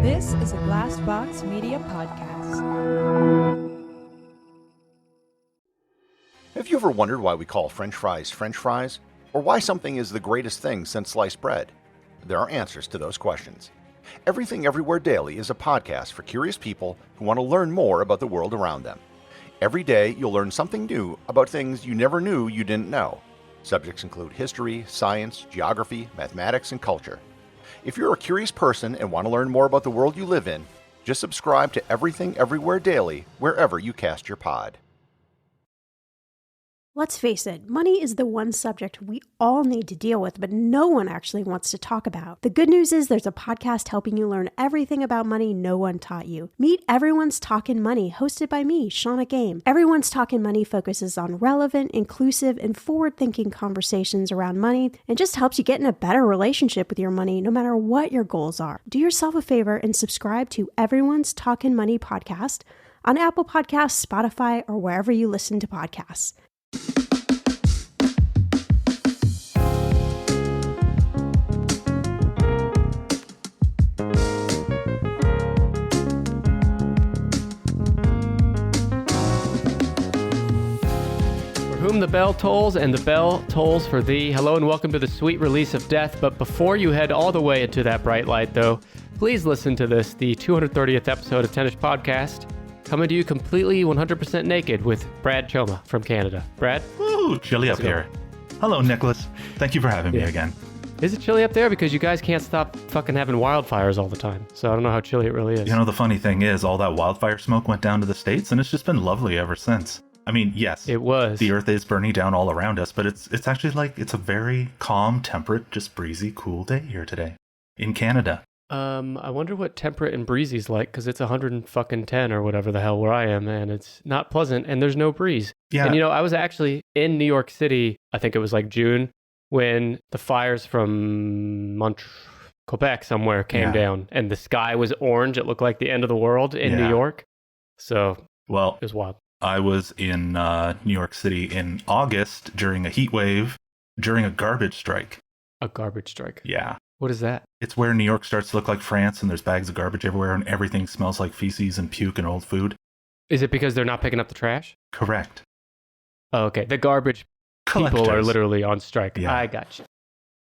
This is a Glassbox Media podcast. Have you ever wondered why we call French fries, or why something is the greatest thing since sliced bread? There are answers to those questions. Everything Everywhere Daily is a podcast for curious people who want to learn more about the world around them. Every day, you'll learn something new about things you never knew you didn't know. Subjects include history, science, geography, mathematics, and culture. If you're a curious person and want to learn more about the world you live in, just subscribe to Everything Everywhere Daily wherever you cast your pod. Let's face it, money is the one subject we all need to deal with, but no one actually wants to talk about. The good news is there's a podcast helping you learn everything about money no one taught you. Meet Everyone's Talkin' Money, hosted by me, Shauna Game. Everyone's Talkin' Money focuses on relevant, inclusive, and forward-thinking conversations around money and just helps you get in a better relationship with your money no matter what your goals are. Do yourself a favor and subscribe to Everyone's Talkin' Money podcast on Apple Podcasts, Spotify, or wherever you listen to podcasts. For whom the bell tolls, and the bell tolls for thee. Hello and welcome to the sweet release of death. But before you head all the way into that bright light, though, please listen to this, the 230th episode of Tennis Podcast, coming to you completely 100% naked with Brad Choma from Canada. Brad? Ooh, chilly up here. Hello, Nicholas. Thank you for having me again. Is it chilly up there? Because you guys can't stop fucking having wildfires all the time. So I don't know how chilly it really is. You know, the funny thing is, all that wildfire smoke went down to the States, and it's just been lovely ever since. I mean, yes, it was. The earth is burning down all around us, but it's actually like, it's a very calm, temperate, just breezy, cool day here today in Canada. I wonder what temperate and breezy's like, because it's 110 or whatever the hell where I am, and it's not pleasant, and there's no breeze. Yeah. And you know, I was actually in New York City, I think it was like June, when the fires from Quebec somewhere came down, and the sky was orange. It looked like the end of the world in New York. So, well, it was wild. I was in New York City in August during a heat wave, during a garbage strike. A garbage strike? Yeah. What is that? It's where New York starts to look like France, and there's bags of garbage everywhere, and everything smells like feces and puke and old food. Is it because they're not picking up the trash? Correct. Oh, okay. The garbage people are literally on strike. Yeah. I got you.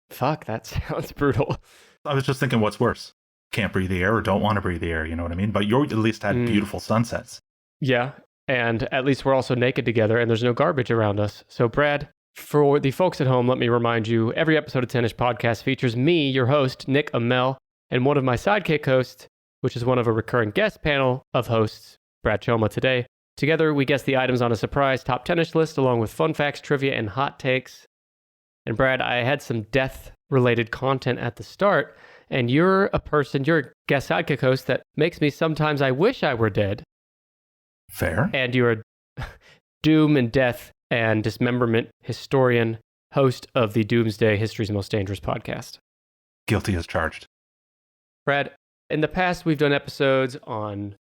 Fuck, that sounds brutal. I was just thinking, what's worse? Can't breathe the air or don't want to breathe the air, you know what I mean? But you at least had beautiful sunsets. Yeah, and at least we're also naked together, and there's no garbage around us. So, Brad, for the folks at home, let me remind you, every episode of Tennis Podcast features me, your host, Nick Amell, and one of my sidekick hosts, which is one of a recurring guest panel of hosts, Brad Choma today. Together, we guess the items on a surprise top tennis list, along with fun facts, trivia, and hot takes. And Brad, I had some death-related content at the start, and you're a guest sidekick host that makes me sometimes I wish I were dead. Fair. And you're a doom and death and dismemberment historian, host of the Doomsday History's Most Dangerous podcast. Guilty as charged. Brad, in the past, we've done episodes on,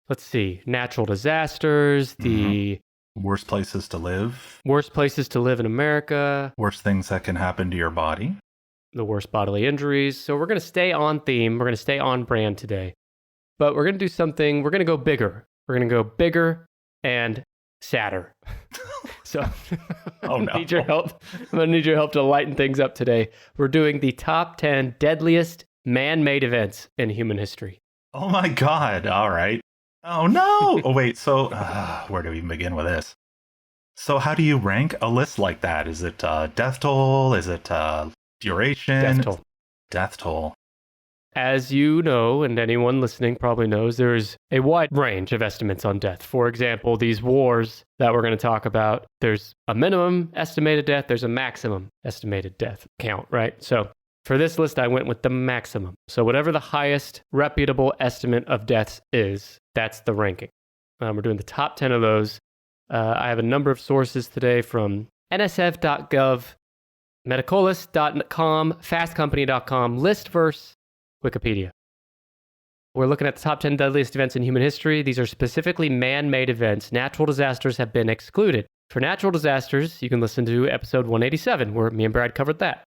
let's see, natural disasters, the worst places to live. Worst places to live in America. Worst things that can happen to your body. The worst bodily injuries. So we're going to stay on theme. We're going to stay on brand today. But we're going to do something, we're going to go bigger. We're going to go bigger and sadder. So oh, no. I need your help. I'm going to need your help to lighten things up today. We're doing the top 10 deadliest man-made events in human history. Oh my God. All right. Oh no. Oh wait. So where do we even begin with this? So how do you rank a list like that? Is it death toll? Is it duration? Death toll. Death toll. As you know, and anyone listening probably knows, there's a wide range of estimates on death. For example, these wars that we're going to talk about, there's a minimum estimated death, there's a maximum estimated death count, right? So for this list, I went with the maximum. So whatever the highest reputable estimate of deaths is, that's the ranking. We're doing the top 10 of those. I have a number of sources today from nsf.gov, medicolis.com, fastcompany.com, listverse, Wikipedia. We're looking at the top 10 deadliest events in human history. These are specifically man-made events. Natural disasters have been excluded. For natural disasters, you can listen to episode 187, where me and Brad covered that.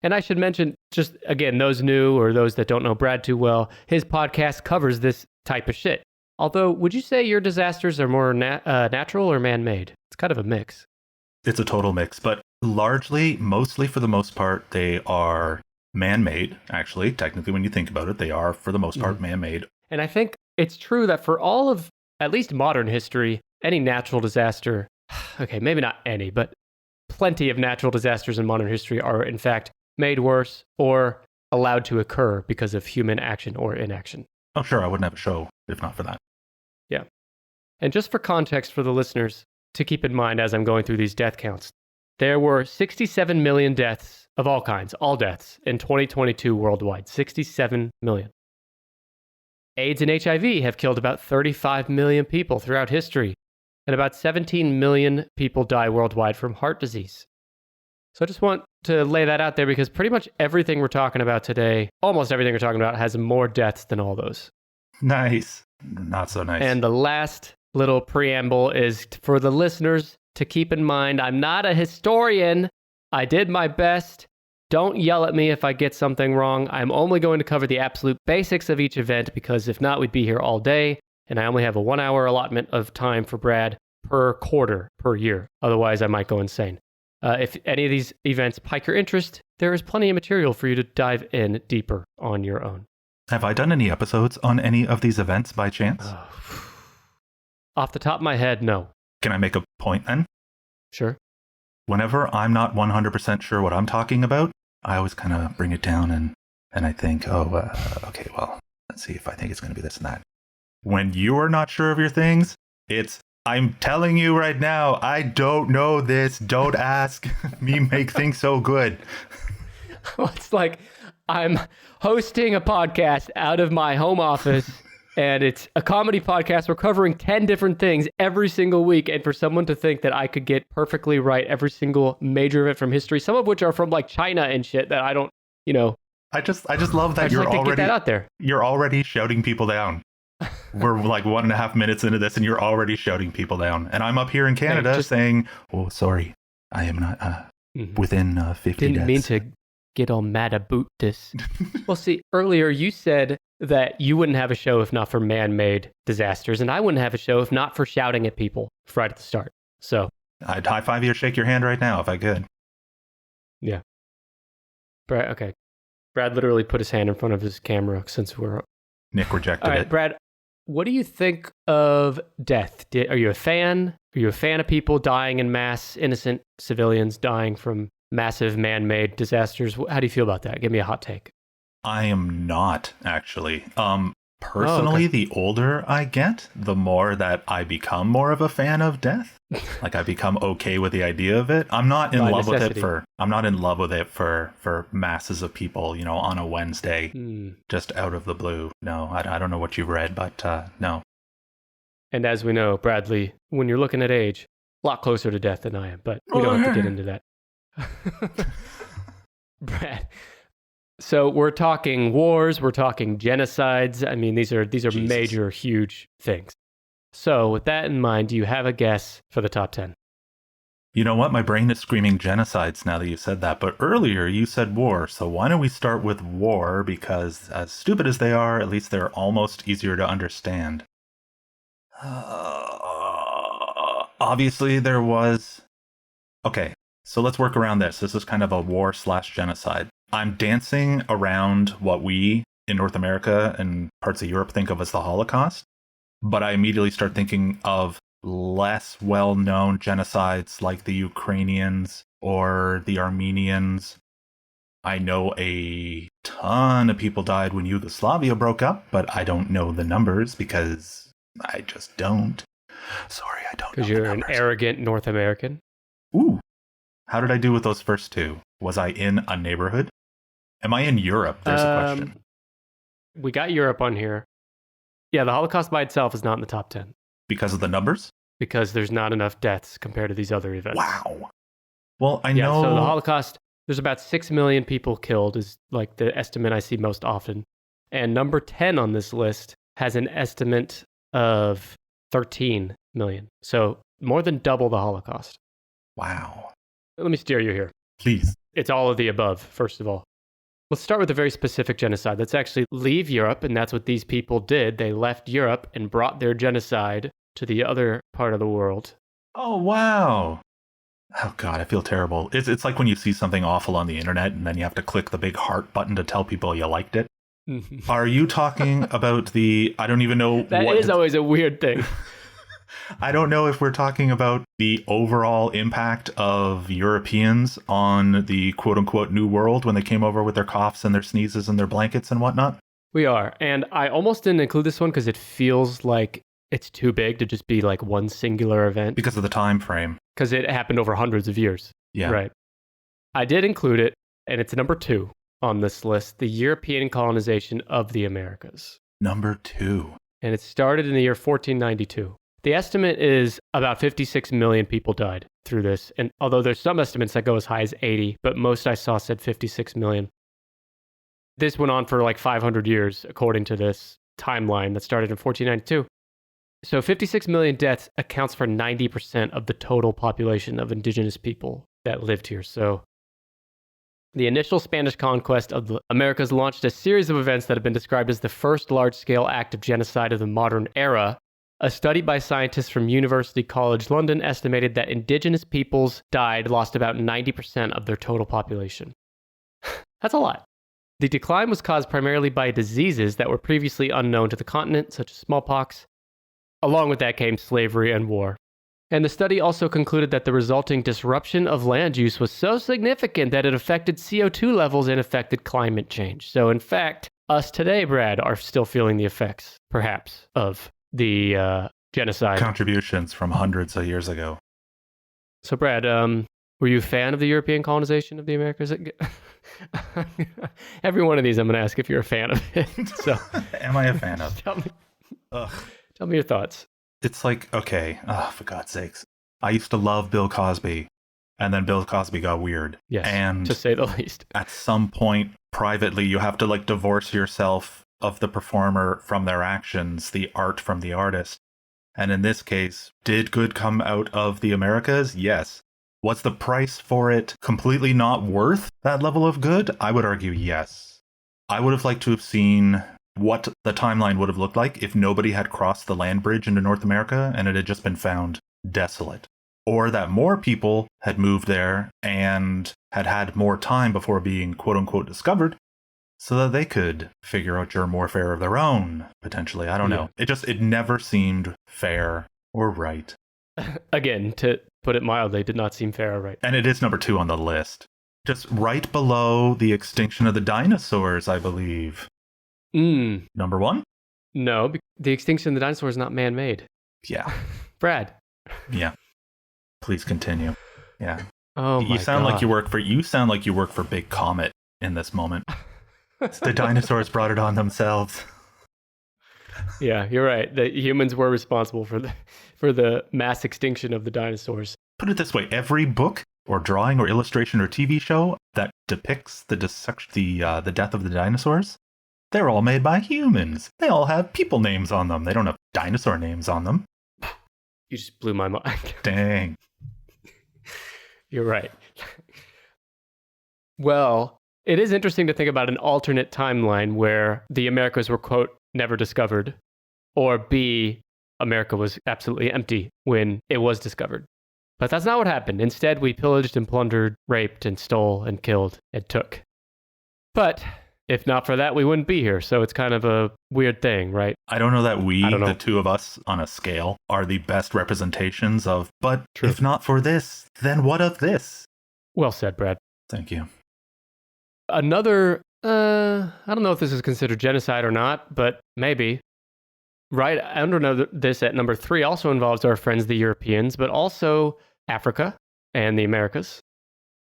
And I should mention, just again, those new or those that don't know Brad too well, his podcast covers this type of shit. Although, would you say your disasters are more natural or man-made? It's kind of a mix. It's a total mix, but mostly for the most part, they are man-made, actually. Technically, when you think about it, they are, for the most part, man-made. And I think it's true that for all of, at least modern history, any natural disaster, okay, maybe not any, but plenty of natural disasters in modern history are, in fact, made worse or allowed to occur because of human action or inaction. Oh, sure, I wouldn't have a show if not for that. Yeah. And just for context for the listeners to keep in mind as I'm going through these death counts, there were 67 million deaths of all kinds, all deaths, in 2022 worldwide. 67 million. AIDS and HIV have killed about 35 million people throughout history, and about 17 million people die worldwide from heart disease. So I just want to lay that out there because pretty much everything we're talking about today, almost everything we're talking about, has more deaths than all those. Nice. Not so nice. And the last little preamble is for the listeners to keep in mind, I'm not a historian. I did my best. Don't yell at me if I get something wrong. I'm only going to cover the absolute basics of each event because if not, we'd be here all day. And I only have a 1 hour allotment of time for Brad per quarter per year. Otherwise, I might go insane. If any of these events pique your interest, there is plenty of material for you to dive in deeper on your own. Have I done any episodes on any of these events by chance? Off the top of my head, no. Can I make a point then? Sure. Whenever I'm not 100% sure what I'm talking about, I always kind of bring it down and I think, okay, well, let's see if I think it's going to be this and that. When you are not sure of your things, I'm telling you right now, I don't know this. Don't ask me make things so good. Well, it's like I'm hosting a podcast out of my home office, and it's a comedy podcast. We're covering 10 different things every single week, and for someone to think that I could get perfectly right every single major event from history, some of which are from like China and shit that I don't, I just love that you're already get that out there. You're already shouting people down. We're like 1.5 minutes into this and you're already shouting people down. And I'm up here in Canada saying, oh, sorry, I am not within 50 Didn't mean to get all mad about this. Well, see, earlier you said that you wouldn't have a show if not for man-made disasters, and I wouldn't have a show if not for shouting at people right at the start. So I'd high five you or shake your hand right now if I could. Yeah. Brad, okay. Brad literally put his hand in front of his camera since we're... Nick rejected All right, it. Brad, what do you think of death? Are you a fan? Are you a fan of people dying in mass, innocent civilians dying from massive man-made disasters? How do you feel about that? Give me a hot take. I am not, actually. Personally, the older I get, the more that I become more of a fan of death. Like I become okay with the idea of it. I'm not in love with it for masses of people, on a Wednesday, just out of the blue. No, I don't know what you've read, but no. And as we know, Bradley, when you're looking at age, a lot closer to death than I am, but we don't have to get into that. Brad. So we're talking wars, we're talking genocides. I mean, these are major, huge things. So with that in mind, do you have a guess for the top 10? You know what? My brain is screaming genocides now that you said that. But earlier you said war. So why don't we start with war? Because as stupid as they are, at least they're almost easier to understand. Obviously there was... Okay, so let's work around this. This is kind of a war/genocide. I'm dancing around what we in North America and parts of Europe think of as the Holocaust, but I immediately start thinking of less well-known genocides like the Ukrainians or the Armenians. I know a ton of people died when Yugoslavia broke up, but I don't know the numbers because I just don't. Sorry, I don't know. Because you're an arrogant North American? Ooh. How did I do with those first two? Was I in a neighborhood? Am I in Europe? There's a question. We got Europe on here. Yeah, the Holocaust by itself is not in the top 10. Because of the numbers? Because there's not enough deaths compared to these other events. Wow. Well, I know... So the Holocaust, there's about 6 million people killed is like the estimate I see most often. And number 10 on this list has an estimate of 13 million. So more than double the Holocaust. Wow. Let me steer you here. Please. It's all of the above, first of all. Let's start with a very specific genocide. Let's actually leave Europe, and that's what these people did. They left Europe and brought their genocide to the other part of the world. Oh, wow. Oh, God, I feel terrible. It's like when you see something awful on the internet and then you have to click the big heart button to tell people you liked it. Are you talking about I don't even know That is always a weird thing. I don't know if we're talking about the overall impact of Europeans on the quote-unquote New World when they came over with their coughs and their sneezes and their blankets and whatnot. We are. And I almost didn't include this one because it feels like it's too big to just be like one singular event. Because of the time frame. Because it happened over hundreds of years. Yeah. Right. I did include it, and it's number 2 on this list, the European colonization of the Americas. Number 2. And it started in the year 1492. The estimate is about 56 million people died through this. And although there's some estimates that go as high as 80, but most I saw said 56 million. This went on for like 500 years, according to this timeline that started in 1492. So 56 million deaths accounts for 90% of the total population of indigenous people that lived here. So the initial Spanish conquest of the Americas launched a series of events that have been described as the first large-scale act of genocide of the modern era. A study by scientists from University College London estimated that indigenous peoples lost about 90% of their total population. That's a lot. The decline was caused primarily by diseases that were previously unknown to the continent, such as smallpox. Along with that came slavery and war. And the study also concluded that the resulting disruption of land use was so significant that it affected CO2 levels and affected climate change. So in fact, us today, Brad, are still feeling the effects, perhaps, of the genocide. Contributions from hundreds of years ago. So Brad, were you a fan of the European colonization of the Americas? Every one of these I'm going to ask if you're a fan of it. So, am I a fan of? Tell me your thoughts. It's like, okay, for God's sakes. I used to love Bill Cosby, and then Bill Cosby got weird. Yes, and to say the least. At some point, privately, you have to divorce yourself of the performer from their actions, the art from the artist. And in this case, did good come out of the Americas? Yes. Was the price for it completely not worth that level of good? I would argue yes. I would have liked to have seen what the timeline would have looked like if nobody had crossed the land bridge into North America and it had just been found desolate. Or that more people had moved there and had more time before being quote-unquote discovered so that they could figure out germ warfare of their own, potentially. I don't know. It never seemed fair or right. Again, to put it mildly, did not seem fair or right. And it is number 2 on the list. Just right below the extinction of the dinosaurs, I believe. Number 1? No, the extinction of the dinosaurs is not man-made. Yeah. Brad. Yeah. Please continue. Yeah. Oh my You sound God. like you work for Big Comet in this moment. The dinosaurs brought it on themselves. Yeah, you're right. The humans were responsible for the mass extinction of the dinosaurs. Put it this way, every book or drawing or illustration or TV show that depicts the death of the dinosaurs, they're all made by humans. They all have people names on them. They don't have dinosaur names on them. You just blew my mind. Dang. You're right. Well, it is interesting to think about an alternate timeline where the Americas were, quote, never discovered, or B, America was absolutely empty when it was discovered. But that's not what happened. Instead, we pillaged and plundered, raped and stole and killed and took. But if not for that, we wouldn't be here. So it's kind of a weird thing, right? I don't know that the two of us on a scale, are the best representations of, but True. If not for this, then what of this? Well said, Brad. Thank you. Another, I don't know if this is considered genocide or not, but maybe. Right under this at number 3 also involves our friends, the Europeans, but also Africa and the Americas.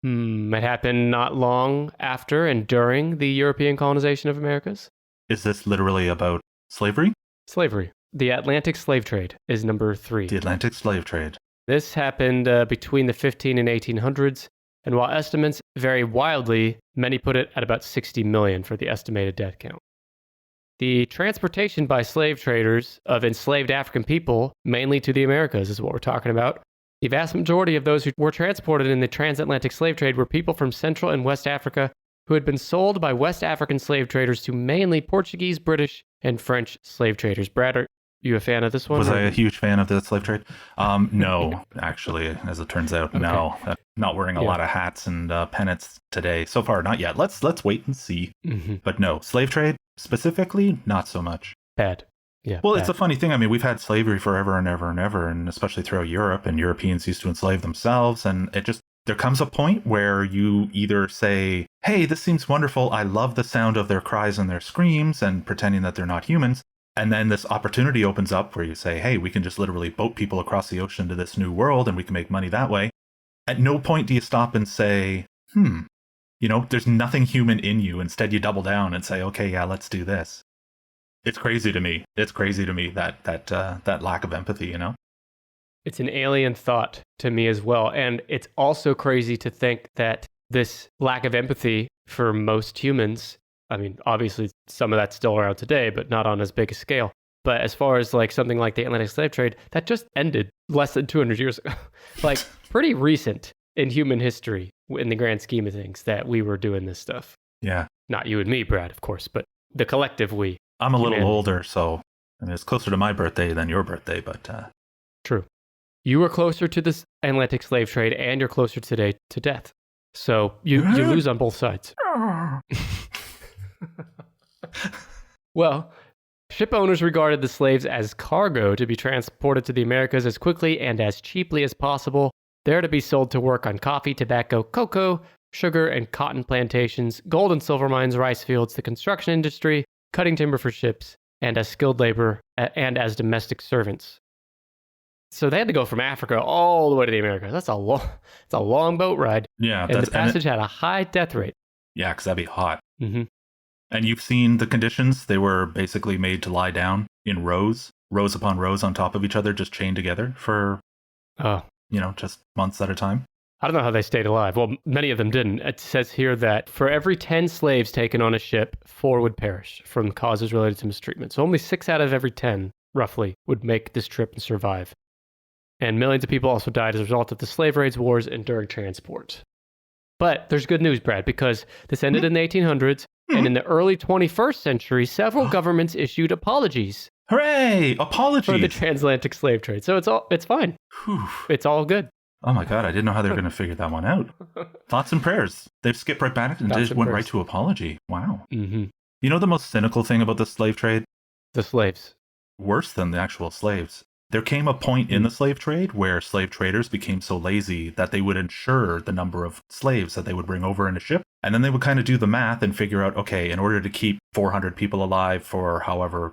It happened not long after and during the European colonization of Americas. Is this literally about slavery? Slavery. The Atlantic slave trade is number 3. The Atlantic slave trade. This happened between the 15 and 1800s, and while estimates vary wildly, many put it at about 60 million for the estimated death count. The transportation by slave traders of enslaved African people, mainly to the Americas, is what we're talking about, The vast majority of those who were transported in the transatlantic slave trade were people from Central and West Africa who had been sold by West African slave traders to mainly Portuguese, British, and French slave traders. Brad, are you a fan of this one? Was I a huge fan of the slave trade? No, actually, as it turns out, Okay. no. Not wearing a lot of hats and pennants today. So far, not yet. Let's wait and see. Mm-hmm. But no, slave trade specifically, not so much. Bad. Yeah. Well, bad. it's a funny thing. I mean, we've had slavery forever and ever and ever, and especially throughout Europe, and Europeans used to enslave themselves. And there comes a point where you either say, hey, this seems wonderful. I love the sound of their cries and their screams and pretending that they're not humans. And then this opportunity opens up where you say, hey, we can just literally boat people across the ocean to this new world and we can make money that way. At no point do you stop and say, there's nothing human in you. Instead, you double down and say, okay, yeah, let's do this. It's crazy to me. It's crazy to me that lack of empathy, It's an alien thought to me as well. And it's also crazy to think that this lack of empathy for most humans, I mean, obviously some of that's still around today, but not on as big a scale. But as far as like something like the Atlantic slave trade, that just ended less than 200 years ago. Like pretty recent in human history in the grand scheme of things that we were doing this stuff. Yeah. Not you and me, Brad, of course, but the collective we. I'm a little Humanity. older, so I mean, it's closer to my birthday than your birthday, but... True. You were closer to this Atlantic slave trade and you're closer today to death. So you lose on both sides. Well, ship owners regarded the slaves as cargo to be transported to the Americas as quickly and as cheaply as possible. They're to be sold to work on coffee, tobacco, cocoa, sugar, and cotton plantations, gold and silver mines, rice fields, the construction industry, cutting timber for ships, and as skilled labor and as domestic servants. So they had to go from Africa all the way to the Americas. It's a long boat ride. Yeah. And the passage had a high death rate. Yeah, because that'd be hot. Mm-hmm. And you've seen the conditions. They were basically made to lie down in rows upon rows on top of each other, just chained together for, just months at a time. I don't know how they stayed alive. Well, many of them didn't. It says here that for every 10 slaves taken on a ship, 4 would perish from causes related to mistreatment. So only 6 out of every 10, roughly, would make this trip and survive. And millions of people also died as a result of the slave raids, wars, and during transport. But there's good news, Brad, because this ended in the 1800s, and in the early 21st century, several governments issued apologies. Hooray! Apologies! For the transatlantic slave trade. So it's fine. Whew. It's all good. Oh my God, I didn't know how they were going to figure that one out. Thoughts and prayers. They've skipped right back and just went right to apology. Wow. Mm-hmm. You know the most cynical thing about the slave trade? The slaves. Worse than the actual slaves. There came a point in the slave trade where slave traders became so lazy that they would insure the number of slaves that they would bring over in a ship. And then they would kind of do the math and figure out, okay, in order to keep 400 people alive for however,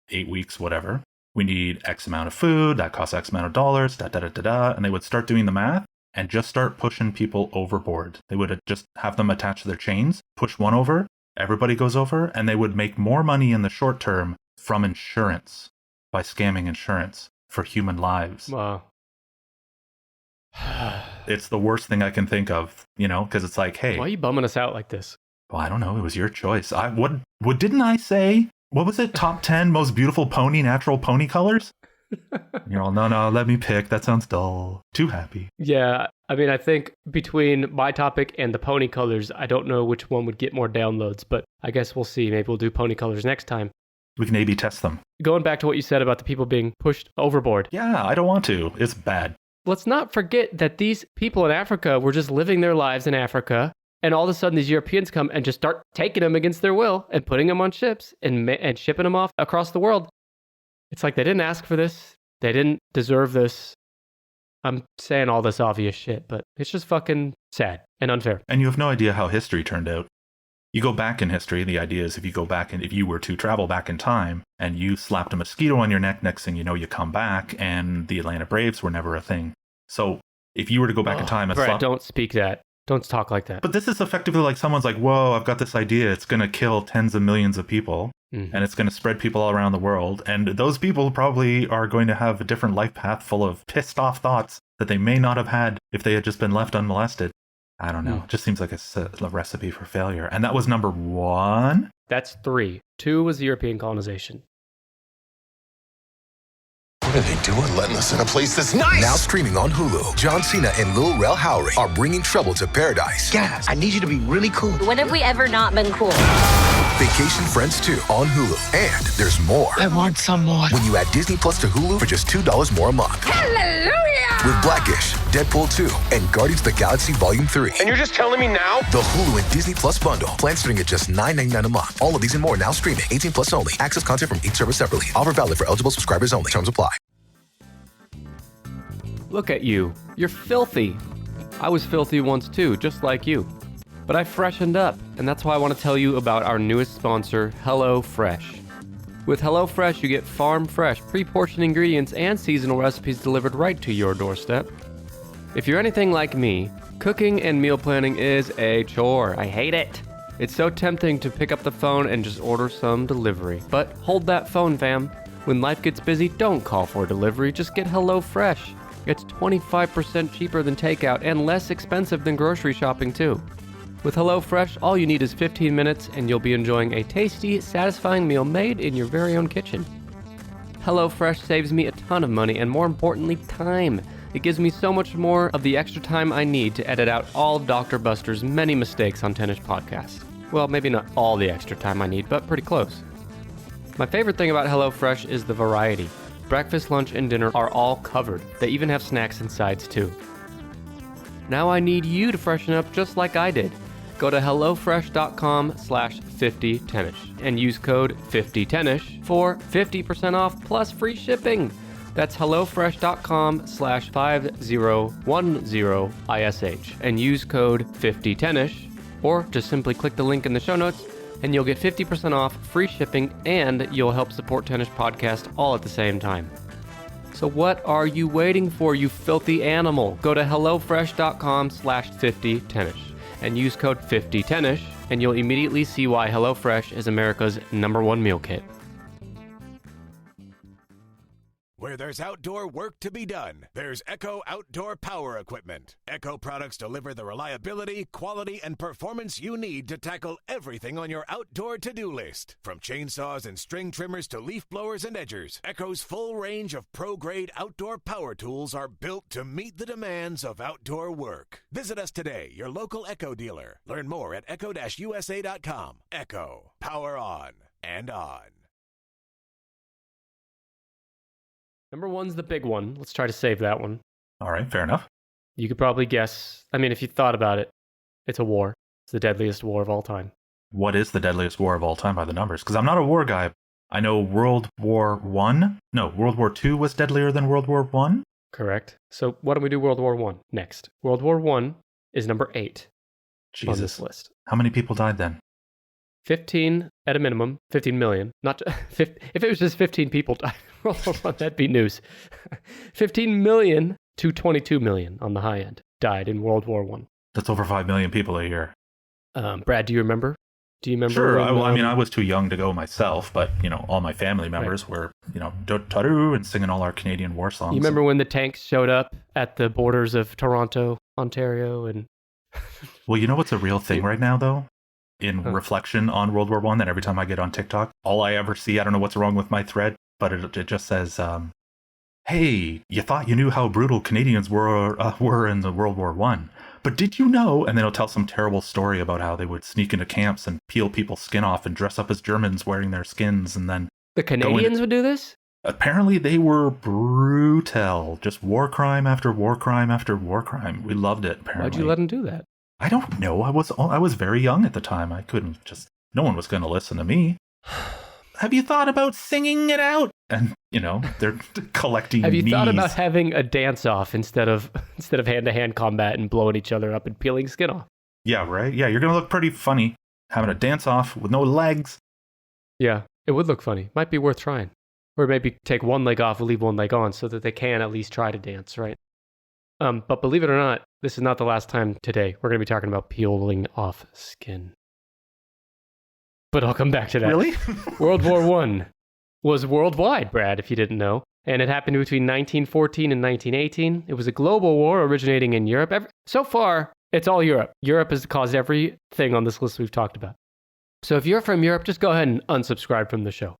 8 weeks, whatever, we need X amount of food, that costs X amount of dollars, and they would start doing the math and just start pushing people overboard. They would just have them attach to their chains, push one over, everybody goes over, and they would make more money in the short term from insurance, by scamming insurance for human lives. Wow. It's the worst thing I can think of, because it's like, hey. Why are you bumming us out like this? Well, I don't know. It was your choice. What didn't I say? What was it? Top 10 most beautiful natural pony colors? You're all, no, let me pick. That sounds dull. Too happy. Yeah, I mean, I think between my topic and the pony colors, I don't know which one would get more downloads, but I guess we'll see. Maybe we'll do pony colors next time. We can A/B test them. Going back to what you said about the people being pushed overboard. Yeah, I don't want to. It's bad. Let's not forget that these people in Africa were just living their lives in Africa. And all of a sudden, these Europeans come and just start taking them against their will and putting them on ships and shipping them off across the world. It's like they didn't ask for this. They didn't deserve this. I'm saying all this obvious shit, but it's just fucking sad and unfair. And you have no idea how history turned out. You go back in history, the idea is if you go back and if you were to travel back in time and you slapped a mosquito on your neck, next thing you know, you come back and the Atlanta Braves were never a thing. So if you were to go back in time and slap... Don't speak that. Don't talk like that. But this is effectively like someone's like, whoa, I've got this idea. It's going to kill tens of millions of people. And it's going to spread people all around the world. And those people probably are going to have a different life path full of pissed off thoughts that they may not have had if they had just been left unmolested. I don't know. It just seems like a recipe for failure. And that was number 1. That's 3. 2 was the European colonization. What are they doing letting us in a place that's nice? Now streaming on Hulu, John Cena and Lil Rel Howery are bringing trouble to paradise. Guys, I need you to be really cool. When have we ever not been cool? Vacation Friends 2 on Hulu. And there's more. I want some more. When you add Disney Plus to Hulu for just $2 more a month. Hallelujah! With Blackish, Deadpool 2, and Guardians of the Galaxy Volume 3. And you're just telling me now? The Hulu and Disney Plus bundle. Plans starting at just $9.99 a month. All of these and more now streaming. 18 plus only. Access content from each service separately. Offer valid for eligible subscribers only. Terms apply. Look at you. You're filthy. I was filthy once too, just like you. But I freshened up, and that's why I want to tell you about our newest sponsor, HelloFresh. With HelloFresh, you get farm-fresh, pre-portioned ingredients and seasonal recipes delivered right to your doorstep. If you're anything like me, cooking and meal planning is a chore. I hate it. It's so tempting to pick up the phone and just order some delivery. But hold that phone, fam. When life gets busy, don't call for delivery, just get HelloFresh. It's 25% cheaper than takeout and less expensive than grocery shopping too. With HelloFresh, all you need is 15 minutes and you'll be enjoying a tasty, satisfying meal made in your very own kitchen. HelloFresh saves me a ton of money and, more importantly, time. It gives me so much more of the extra time I need to edit out all of Dr. Buster's many mistakes on Tennis Podcast. Well, maybe not all the extra time I need, but pretty close. My favorite thing about HelloFresh is the variety. Breakfast, lunch, and dinner are all covered. They even have snacks and sides too. Now I need you to freshen up just like I did. Go to hellofresh.com/50tennis and use code 50tennis for 50% off plus free shipping. That's hellofresh.com/5010ish and use code 50tennis, or just simply click the link in the show notes and you'll get 50% off, free shipping, and you'll help support Tennis Podcast all at the same time. So what are you waiting for, you filthy animal? Go to hellofresh.com/50tennis and use code 50tennis, and you'll immediately see why HelloFresh is America's #1 meal kit. Where there's outdoor work to be done, there's Echo Outdoor Power Equipment. Echo products deliver the reliability, quality, and performance you need to tackle everything on your outdoor to-do list. From chainsaws and string trimmers to leaf blowers and edgers, Echo's full range of pro-grade outdoor power tools are built to meet the demands of outdoor work. Visit us today, your local Echo dealer. Learn more at echo-usa.com. Echo. Power on and on. #1's the big one. Let's try to save that one. All right, fair enough. You could probably guess. I mean, if you thought about it, it's a war. It's the deadliest war of all time. What is the deadliest war of all time by the numbers? Because I'm not a war guy. I know World War I. No, World War II was deadlier than World War I. Correct. So why don't we do World War I next? World War I is number 8 on this list. How many people died then? 15 at a minimum, 15 million. Not if it was just 15 people died, that'd be news. 15 million to 22 million on the high end died in World War I. That's over 5 million people a year. Brad, do you remember? Sure. I was too young to go myself, but all my family members were, Taru and singing all our Canadian war songs. You remember when the tanks showed up at the borders of Toronto, Ontario, and? Well, you know what's a real thing right now, though? In reflection on World War I, that every time I get on TikTok, all I ever see, I don't know what's wrong with my thread, but it just says, hey, you thought you knew how brutal Canadians were in the World War I, but did you know? And then it'll tell some terrible story about how they would sneak into camps and peel people's skin off and dress up as Germans wearing their skins, and then... The Canadians would do this? Apparently they were brutal. Just war crime after war crime after war crime. We loved it, apparently. Why'd you let them do that? I don't know. I was very young at the time. I couldn't just... No one was going to listen to me. Have you thought about singing it out? And, they're collecting Have you knees. thought about having a dance-off instead of hand-to-hand combat and blowing each other up and peeling skin off? Yeah, right? Yeah, you're going to look pretty funny having a dance-off with no legs. Yeah, it would look funny. Might be worth trying. Or maybe take one leg off and leave one leg on so that they can at least try to dance, right? But believe it or not, this is not the last time today. We're going to be talking about peeling off skin. But I'll come back to that. Really? World War I was worldwide, Brad, if you didn't know. And it happened between 1914 and 1918. It was a global war originating in Europe. So far, it's all Europe. Europe has caused everything on this list we've talked about. So if you're from Europe, just go ahead and unsubscribe from the show.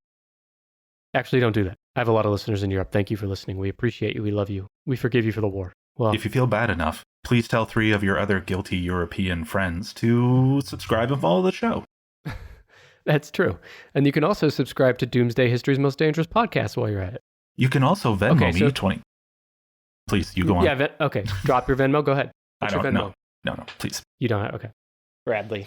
Actually, don't do that. I have a lot of listeners in Europe. Thank you for listening. We appreciate you. We love you. We forgive you for the war. Well, If you feel bad enough, please tell 3 of your other guilty European friends to subscribe and follow the show. that's true. And you can also subscribe to Doomsday History's Most Dangerous Podcast while you're at it. You can also Venmo Okay, so- me 20. Please, you go on. Yeah, okay. Drop your Venmo. Go ahead. I What's your don't Venmo? No, please. You don't have, okay. Bradley.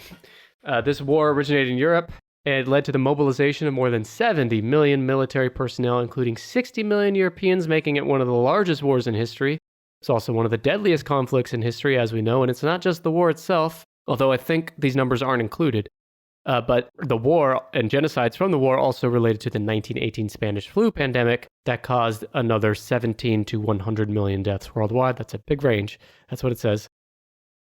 This war originated in Europe. It led to the mobilization of more than 70 million military personnel, including 60 million Europeans, making it one of the largest wars in history. It's also one of the deadliest conflicts in history, as we know, and it's not just the war itself, although I think these numbers aren't included. But the war and genocides from the war also related to the 1918 Spanish flu pandemic that caused another 17 to 100 million deaths worldwide. That's a big range. That's what it says.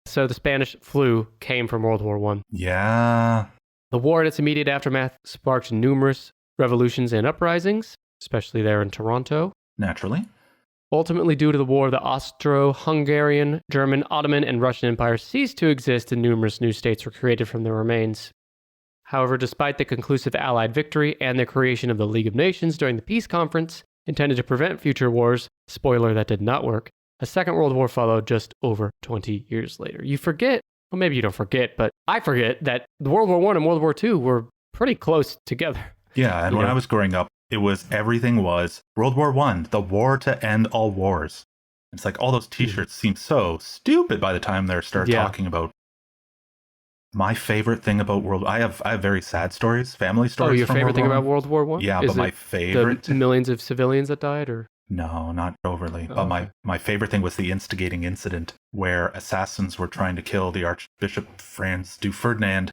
So the Spanish flu came from World War I. Yeah. The war and its immediate aftermath sparked numerous revolutions and uprisings, especially there in Toronto. Naturally. Ultimately, due to the war, the Austro-Hungarian, German, Ottoman, and Russian empires ceased to exist, and numerous new states were created from their remains. However, despite the conclusive Allied victory and the creation of the League of Nations during the peace conference intended to prevent future wars, spoiler, that did not work, a Second World War followed just over 20 years later. You forget, well, maybe you don't forget, but I forget that World War I and World War II were pretty close together. Yeah, and when I was growing up, everything was World War I, the war to end all wars. It's like all those t-shirts seem so stupid by the time they start talking about. My favorite thing about I have very sad stories, family stories. Oh, your from favorite World thing War about World War I? Yeah, Is but my it favorite... the millions of civilians that died, or? No, not overly. Oh, but okay. my favorite thing was the instigating incident where assassins were trying to kill the Archbishop Franz du Ferdinand,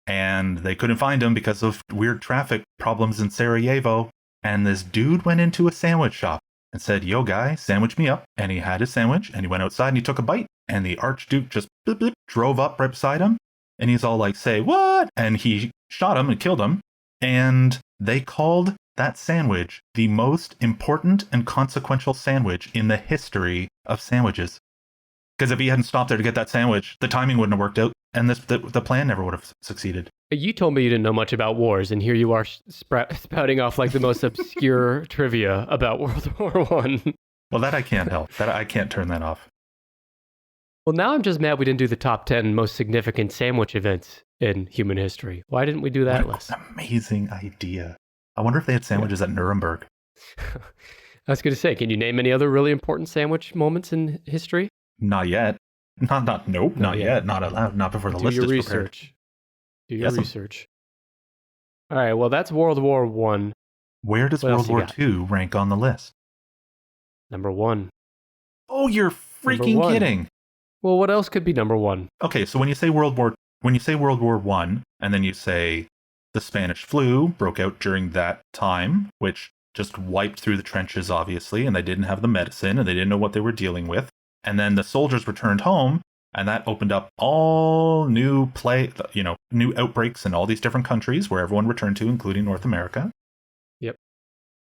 and they couldn't find him because of weird traffic problems in Sarajevo. And this dude went into a sandwich shop and said, "Yo, guy, sandwich me up." And he had his sandwich, and he went outside and he took a bite. And the Archduke just blip, blip, drove up right beside him. And he's all like, "Say what?" And he shot him and killed him. And they called that sandwich the most important and consequential sandwich in the history of sandwiches. Because if he hadn't stopped there to get that sandwich, the timing wouldn't have worked out, and the plan never would have succeeded. You told me you didn't know much about wars, and here you are spouting off like the most obscure trivia about World War I. Well, that I can't help. That I can't turn that off. Well, now I'm just mad we didn't do the top 10 most significant sandwich events in human history. Why didn't we do that list? What an amazing idea. I wonder if they had sandwiches at Nuremberg. I was going to say, can you name any other really important sandwich moments in history? Not yet. Not yet. Not allowed. Not before the list is prepared. Research. Do your research. All right, well, that's World War I. Where does World War II rank on the list? Number 1. Oh, you're freaking kidding. Well, what else could be number 1? Okay, so when you say World War I, and then you say the Spanish flu broke out during that time, which just wiped through the trenches, obviously, and they didn't have the medicine, and they didn't know what they were dealing with. And then the soldiers returned home, and that opened up all new new outbreaks in all these different countries where everyone returned to, including North America. Yep.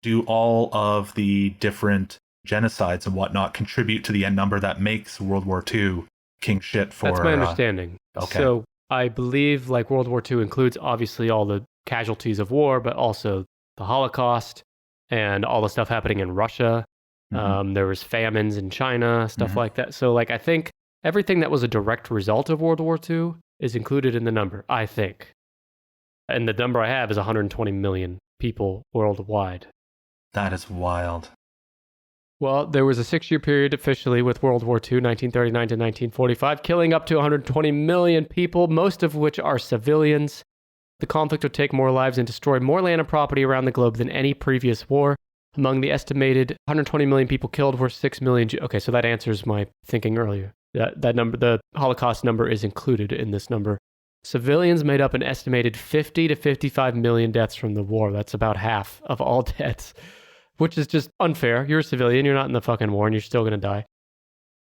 Do all of the different genocides and whatnot contribute to the end number that makes World War II king shit for... That's my understanding. Okay. So I believe like World War II includes obviously all the casualties of war, but also the Holocaust and all the stuff happening in Russia. There was famines in China, stuff like that. So like I think everything that was a direct result of World War II is included in the number, I think. And the number I have is 120 million people worldwide. That is wild. Well, there was a 6-year period officially with World War II, 1939 to 1945, killing up to 120 million people, most of which are civilians. The conflict would take more lives and destroy more land and property around the globe than any previous war. Among the estimated 120 million people killed were 6 million Jews. Okay, so that answers my thinking earlier. That number, the Holocaust number, is included in this number. Civilians made up an estimated 50 to 55 million deaths from the war. That's about half of all deaths, which is just unfair. You're a civilian, you're not in the fucking war, and you're still going to die.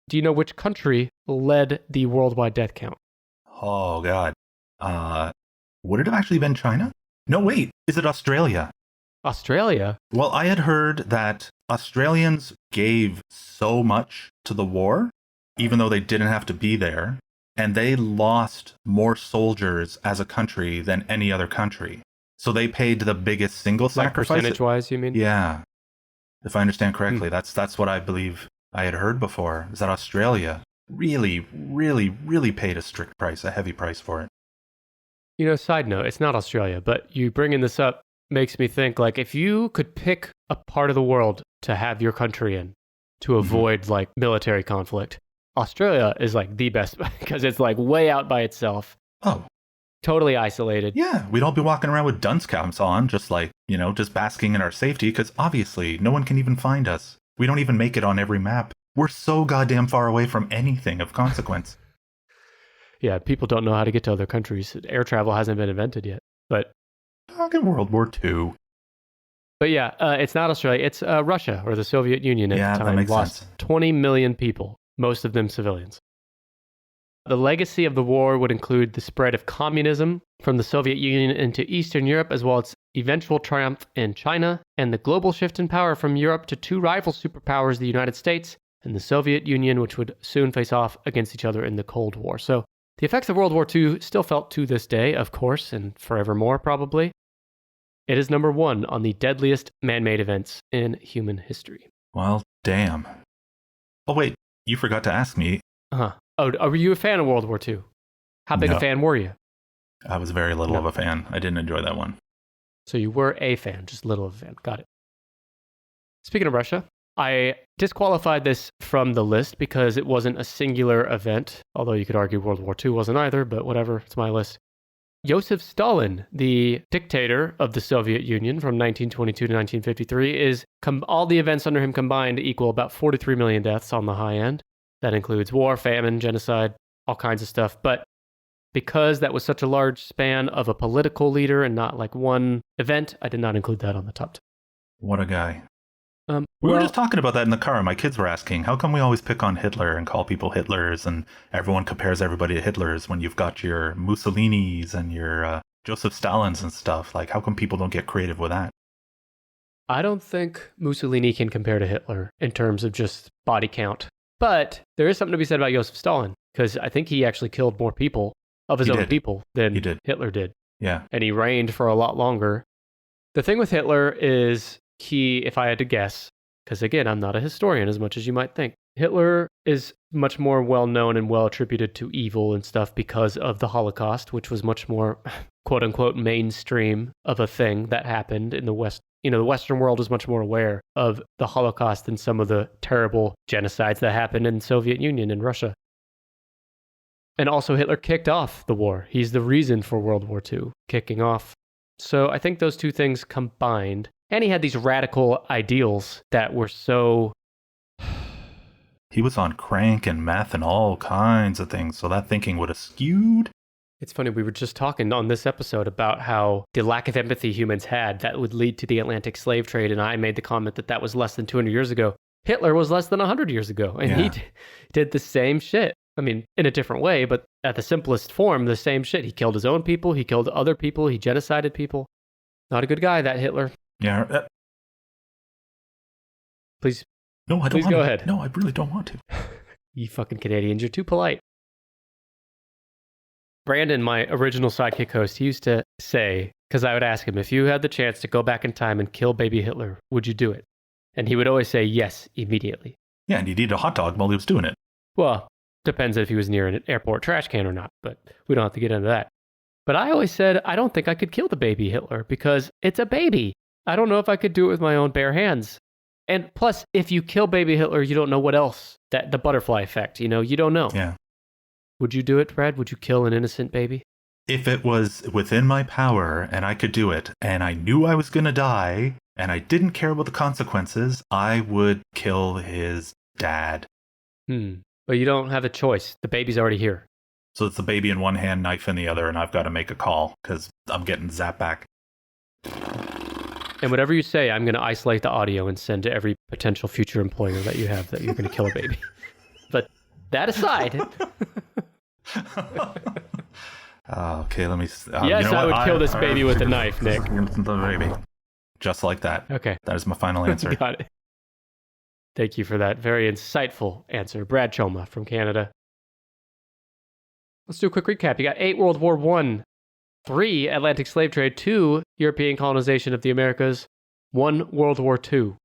Do you know which country led the worldwide death count? Oh, God. Would it have actually been China? No, wait. Is it Australia? Australia? Well, I had heard that Australians gave so much to the war, even though they didn't have to be there, and they lost more soldiers as a country than any other country. So they paid the biggest single Like sacrifice. percentage-wise, you mean? Yeah. If I understand correctly, that's what I believe I had heard before, is that Australia really, really, really paid a strict price, a heavy price for it. You know, side note, it's not Australia, but you bringing this up makes me think, like, if you could pick a part of the world to have your country in to avoid, like, military conflict, Australia is, like, the best because it's, like, way out by itself. Oh. Totally isolated. Yeah, we'd all be walking around with dunce caps on, just like, just basking in our safety, because obviously no one can even find us. We don't even make it on every map. We're so goddamn far away from anything of consequence. Yeah, people don't know how to get to other countries. Air travel hasn't been invented yet. But talking World War II. But yeah, it's not Australia. It's Russia, or the Soviet Union at the time. That makes lost sense. 20 million people, most of them civilians. The legacy of the war would include the spread of communism from the Soviet Union into Eastern Europe, as well as eventual triumph in China, and the global shift in power from Europe to two rival superpowers, the United States and the Soviet Union, which would soon face off against each other in the Cold War. So the effects of World War II still felt to this day, of course, and forevermore probably. It is number 1 on the deadliest man-made events in human history. Well, damn. Oh, wait, you forgot to ask me. Oh, were you a fan of World War II? How big a fan were you? I was very little of a fan. I didn't enjoy that one. So you were a fan, just little of a fan. Got it. Speaking of Russia, I disqualified this from the list because it wasn't a singular event, although you could argue World War II wasn't either, but whatever, it's my list. Joseph Stalin, the dictator of the Soviet Union from 1922 to 1953, is all the events under him combined equal about 43 million deaths on the high end. That includes war, famine, genocide, all kinds of stuff. But because that was such a large span of a political leader and not like one event, I did not include that on the top 10. What a guy. We were just talking about that in the car. My kids were asking, how come we always pick on Hitler and call people Hitlers, and everyone compares everybody to Hitlers when you've got your Mussolinis and your Joseph Stalins and stuff? Like, how come people don't get creative with that? I don't think Mussolini can compare to Hitler in terms of just body count. But there is something to be said about Joseph Stalin, because I think he actually killed more people of his own people than Hitler did. Yeah. And he reigned for a lot longer. The thing with Hitler is if I had to guess, because again, I'm not a historian as much as you might think, Hitler is much more well-known and well-attributed to evil and stuff because of the Holocaust, which was much more, quote-unquote, mainstream of a thing that happened in the West. The Western world is much more aware of the Holocaust than some of the terrible genocides that happened in the Soviet Union and Russia. And also, Hitler kicked off the war. He's the reason for World War II kicking off. So I think those two things combined. And he had these radical ideals that were so... He was on crank and meth and all kinds of things, so that thinking would have skewed. It's funny, we were just talking on this episode about how the lack of empathy humans had that would lead to the Atlantic slave trade, and I made the comment that was less than 200 years ago. Hitler was less than 100 years ago, and he did the same shit. I mean, in a different way, but at the simplest form, the same shit. He killed his own people, he killed other people, he genocided people. Not a good guy, that Hitler. Yeah. Please. No, I don't please want go to. ahead. No, I really don't want to. You fucking Canadians, you're too polite. Brandon, my original sidekick host, he used to say, because I would ask him, if you had the chance to go back in time and kill baby Hitler, would you do it? And he would always say yes immediately. Yeah, and he'd eat a hot dog while he was doing it. Well, depends if he was near an airport trash can or not, but we don't have to get into that. But I always said, I don't think I could kill the baby Hitler because it's a baby. I don't know if I could do it with my own bare hands. And plus, if you kill baby Hitler, you don't know what else. The butterfly effect, you don't know. Yeah. Would you do it, Brad? Would you kill an innocent baby? If it was within my power and I could do it, and I knew I was going to die, and I didn't care about the consequences, I would kill his dad. But you don't have a choice. The baby's already here. So it's the baby in one hand, knife in the other, and I've got to make a call because I'm getting zapped back. And whatever you say, I'm going to isolate the audio and send to every potential future employer that you have that you're going to kill a baby. But that aside... Okay, let me... yes, I would kill this baby with a knife, Nick. The baby. Just like that. Okay. That is my final answer. Got it. Thank you for that very insightful answer. Brad Choma from Canada. Let's do a quick recap. You got 8 World War I, 3 Atlantic slave trade, 2 European colonization of the Americas, 1 World War II.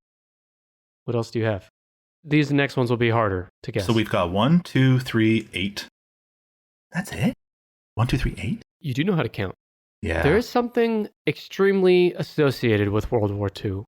What else do you have? These next ones will be harder to guess. So we've got 1, 2, 3, 8. That's it? 1, 2, 3, 8? You do know how to count. Yeah. There is something extremely associated with World War II.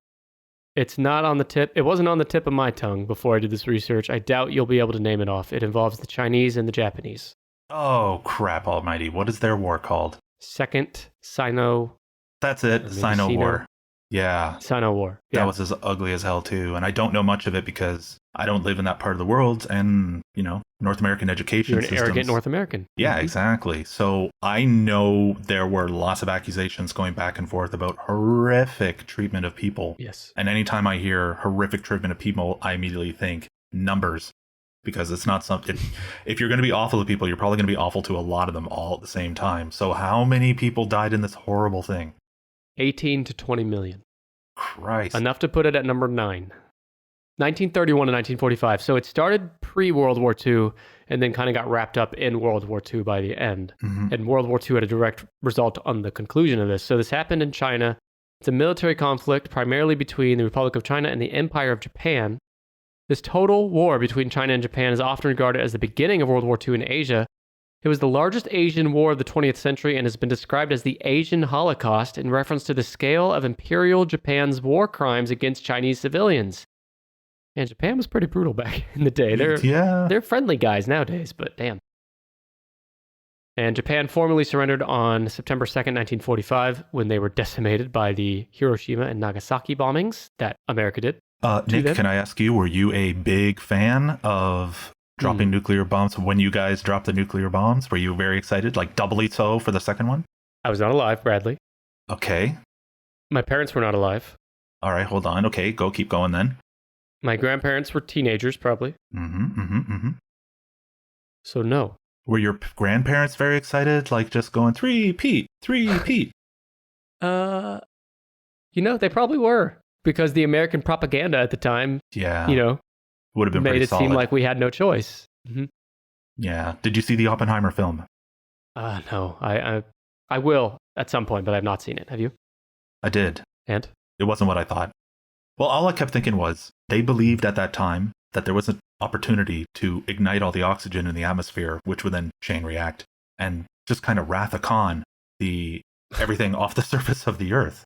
It's not on the tip. It wasn't on the tip of my tongue before I did this research. I doubt you'll be able to name it off. It involves the Chinese and the Japanese. Oh, crap almighty. What is their war called? Second Sino... That's it. Sino War. Yeah. Sino War. Yeah. That was as ugly as hell, too. And I don't know much of it because I don't live in that part of the world. And, you know, North American education You're an systems. arrogant North American. Yeah, exactly. So I know there were lots of accusations going back and forth about horrific treatment of people. Yes. And anytime I hear horrific treatment of people, I immediately think numbers. Because it's not something... If you're going to be awful to people, you're probably going to be awful to a lot of them all at the same time. So how many people died in this horrible thing? 18 to 20 million. Christ. Enough to put it at number 9. 1931 to 1945. So it started pre-World War II and then kind of got wrapped up in World War II by the end. Mm-hmm. And World War II had a direct result on the conclusion of this. So this happened in China. It's a military conflict primarily between the Republic of China and the Empire of Japan. This total war between China and Japan is often regarded as the beginning of World War II in Asia. It was the largest Asian war of the 20th century and has been described as the Asian Holocaust in reference to the scale of Imperial Japan's war crimes against Chinese civilians. And Japan was pretty brutal back in the day. They're friendly guys nowadays, but damn. And Japan formally surrendered on September 2nd, 1945, when they were decimated by the Hiroshima and Nagasaki bombings that America did. Nick, can I ask you, were you a big fan of dropping nuclear bombs when you guys dropped the nuclear bombs? Were you very excited, like doubly so for the second one? I was not alive, Bradley. Okay. My parents were not alive. All right, hold on. Okay, keep going then. My grandparents were teenagers, probably. So no. Were your grandparents very excited, like just going, 3-peat? You know, they probably were. Because the American propaganda at the time, would have been made it seem like we had no choice. Mm-hmm. Yeah. Did you see the Oppenheimer film? No. I will at some point, but I've not seen it. Have you? I did. And? It wasn't what I thought. Well, all I kept thinking was they believed at that time that there was an opportunity to ignite all the oxygen in the atmosphere, which would then chain react and just kind of wrath Khan everything off the surface of the earth.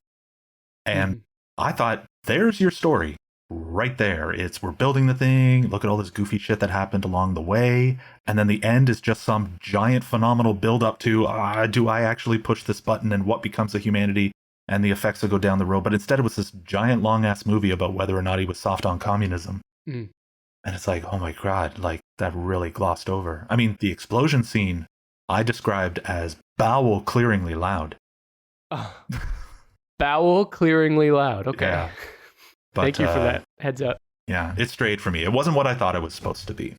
And I thought, there's your story right there. We're building the thing. Look at all this goofy shit that happened along the way. And then the end is just some giant phenomenal build up to, do I actually push this button and what becomes of humanity and the effects that go down the road. But instead it was this giant long ass movie about whether or not he was soft on communism. And it's like, oh my God, like that really glossed over. I mean, the explosion scene I described as bowel clearingly loud. Bowel clearingly loud. Okay. Yeah. But, thank you for that heads up. Yeah, it strayed for me. It wasn't what I thought it was supposed to be.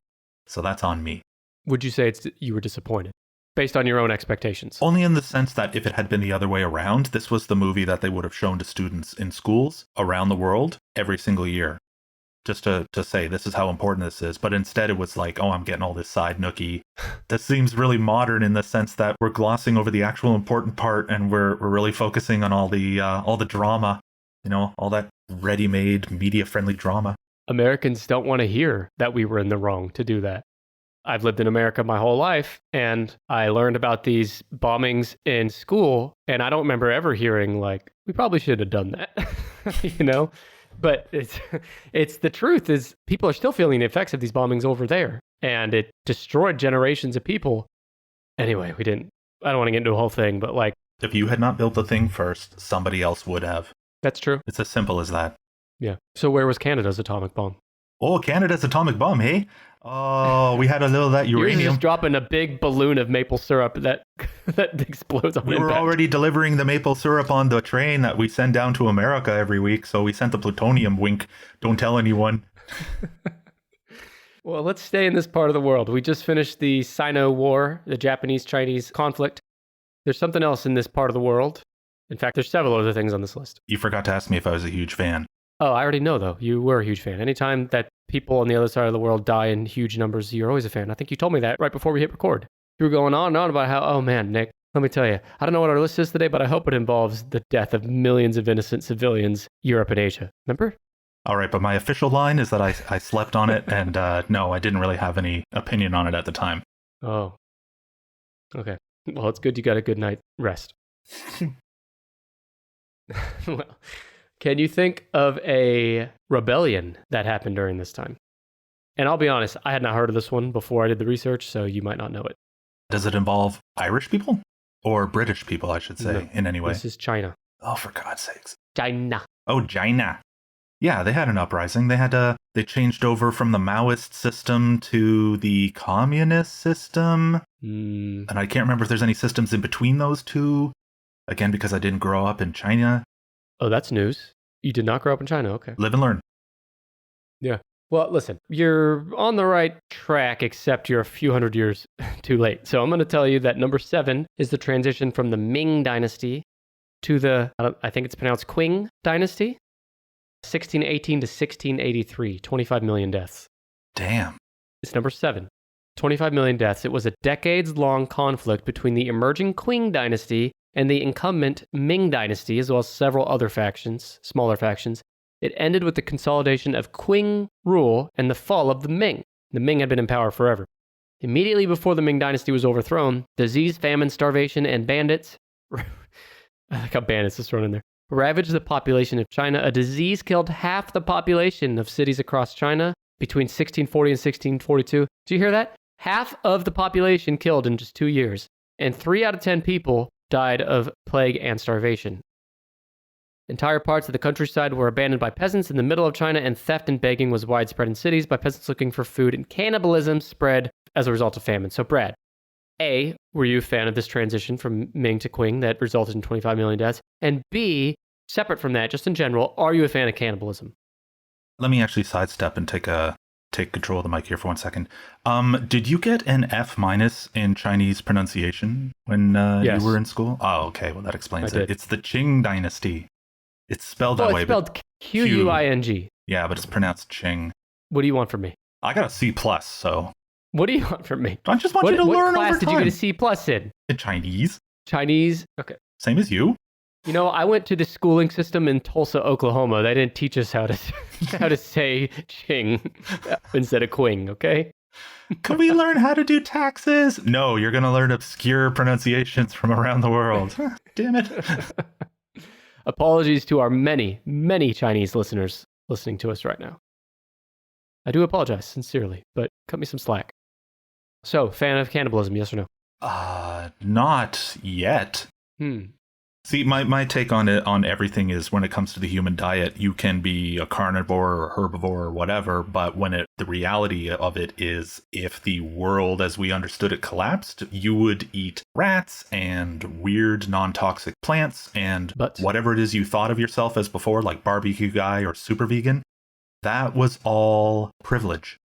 So that's on me. Would you say you were disappointed based on your own expectations? Only in the sense that if it had been the other way around, this was the movie that they would have shown to students in schools around the world every single year. Just to say, this is how important this is. But instead it was like, oh, I'm getting all this side nookie. That seems really modern in the sense that we're glossing over the actual important part and we're really focusing on all the drama, all that ready-made, media-friendly drama. Americans don't want to hear that we were in the wrong to do that. I've lived in America my whole life, and I learned about these bombings in school, and I don't remember ever hearing, like, we probably should have done that, But it's the truth is people are still feeling the effects of these bombings over there, and it destroyed generations of people. Anyway, I don't want to get into a whole thing, but like... If you had not built the thing first, somebody else would have. That's true. It's as simple as that. Yeah. So where was Canada's atomic bomb? Oh, Canada's atomic bomb, hey? Oh, we had a little of that uranium. You're just dropping a big balloon of maple syrup that explodes on impact. We were already delivering the maple syrup on the train that we send down to America every week, so we sent the plutonium, wink. Don't tell anyone. Well, let's stay in this part of the world. We just finished the Sino War, the Japanese-Chinese conflict. There's something else in this part of the world. In fact, there's several other things on this list. You forgot to ask me if I was a huge fan. Oh, I already know, though. You were a huge fan. Anytime that people on the other side of the world die in huge numbers, you're always a fan. I think you told me that right before we hit record. You were going on and on about how, oh man, Nick, let me tell you, I don't know what our list is today, but I hope it involves the death of millions of innocent civilians, Europe and Asia. Remember? All right, but my official line is that I slept on it, and no, I didn't really have any opinion on it at the time. Oh. Okay. Well, it's good you got a good night rest. Well, can you think of a rebellion that happened during this time? And I'll be honest, I had not heard of this one before I did the research, so you might not know it. Does it involve Irish people? Or British people, I should say, No, in any way? This is China. Oh, for God's sakes. China. Oh, China. Yeah, they had an uprising. They changed over from the Maoist system to the communist system. And I can't remember if there's any systems in between those two. Again, because I didn't grow up in China. Oh, that's news. You did not grow up in China, okay. Live and learn. Yeah. Well, listen, you're on the right track, except you're a few hundred years too late. So I'm going to tell you that number 7 is the transition from the Ming Dynasty to the, I think it's pronounced Qing Dynasty, 1618 to 1683, 25 million deaths. Damn. It's number 7, 25 million deaths. It was a decades-long conflict between the emerging Qing Dynasty and the incumbent Ming Dynasty, as well as several other factions, smaller factions. It ended with the consolidation of Qing rule and the fall of the Ming. The Ming had been in power forever. Immediately before the Ming Dynasty was overthrown, disease, famine, starvation, and bandits, I like how bandits is thrown in there, ravaged the population of China. A disease killed half the population of cities across China between 1640 and 1642. Do you hear that? Half of the population killed in just 2 years. And 3 out of 10 people died of plague and starvation. Entire parts of the countryside were abandoned by peasants in the middle of China, and theft and begging was widespread in cities by peasants looking for food, and cannibalism spread as a result of famine. So, Brad, A, were you a fan of this transition from Ming to Qing that resulted in 25 million deaths? And B, separate from that, just in general, are you a fan of cannibalism? Let me actually sidestep and take control of the mic here for 1 second. Did you get an F- in Chinese pronunciation when Yes. you were in school? Oh, okay. Well, that explains I it. did. It's the Qing Dynasty. It's spelled that way. It's spelled Q-U-I-N-G. Yeah, but it's pronounced Qing. What do you want from me? I got a C+, so What do you want from me? I just want you to what learn class over did time. you get a C plus in? In Chinese. Chinese? Okay. Same as you. You know, I went to the schooling system in Tulsa, Oklahoma. They didn't teach us how to say Qing instead of Qing, okay? Can we learn how to do taxes? No, you're going to learn obscure pronunciations from around the world. Damn it. Apologies to our many, many Chinese listeners listening to us right now. I do apologize sincerely, but cut me some slack. So, fan of cannibalism, yes or no? Not yet. See, my take on it, on everything is when it comes to the human diet, you can be a carnivore or herbivore or whatever, but the reality of it is if the world as we understood it collapsed, you would eat rats and weird non-toxic plants and whatever it is you thought of yourself as before, like barbecue guy or super vegan. That was all privilege,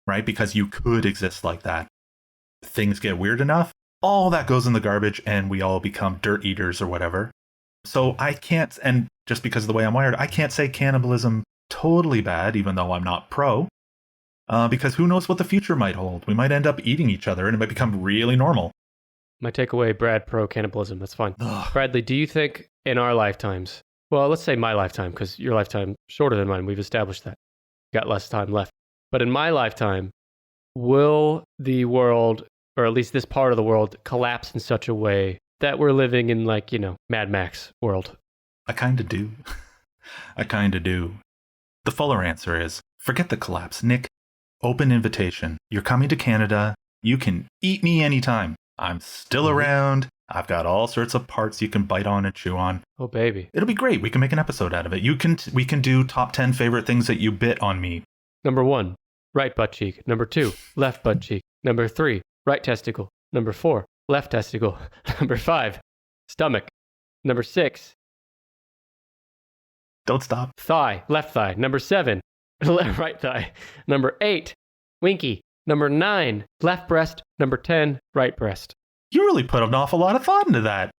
right? Because you could exist like that. Things get weird enough, all that goes in the garbage and we all become dirt eaters or whatever. So I can't, and just because of the way I'm wired, I can't say cannibalism totally bad, even though I'm not pro, because who knows what the future might hold. We might end up eating each other and it might become really normal. My takeaway, Brad, pro cannibalism. That's fine. Bradley, do you think in our lifetimes, well, let's say my lifetime, because your lifetime shorter than mine, we've established that. Got less time left. But in my lifetime, will the world, or at least this part of the world, collapse in such a way that we're living in, like, Mad Max world? I kind of do. I kind of do. The fuller answer is, forget the collapse. Nick, open invitation. You're coming to Canada. You can eat me anytime. I'm still around. I've got all sorts of parts you can bite on and chew on. Oh, baby. It'll be great. We can make an episode out of it. We can do top 10 favorite things that you bit on me. Number 1, right butt cheek. Number 2, left butt cheek. Number 3, right testicle. Number 4, left testicle. Number 5, stomach. Number 6, don't stop. Thigh, left thigh. Number 7, right thigh. Number 8, winky. Number 9, left breast. Number 10, right breast. You really put an awful lot of thought into that.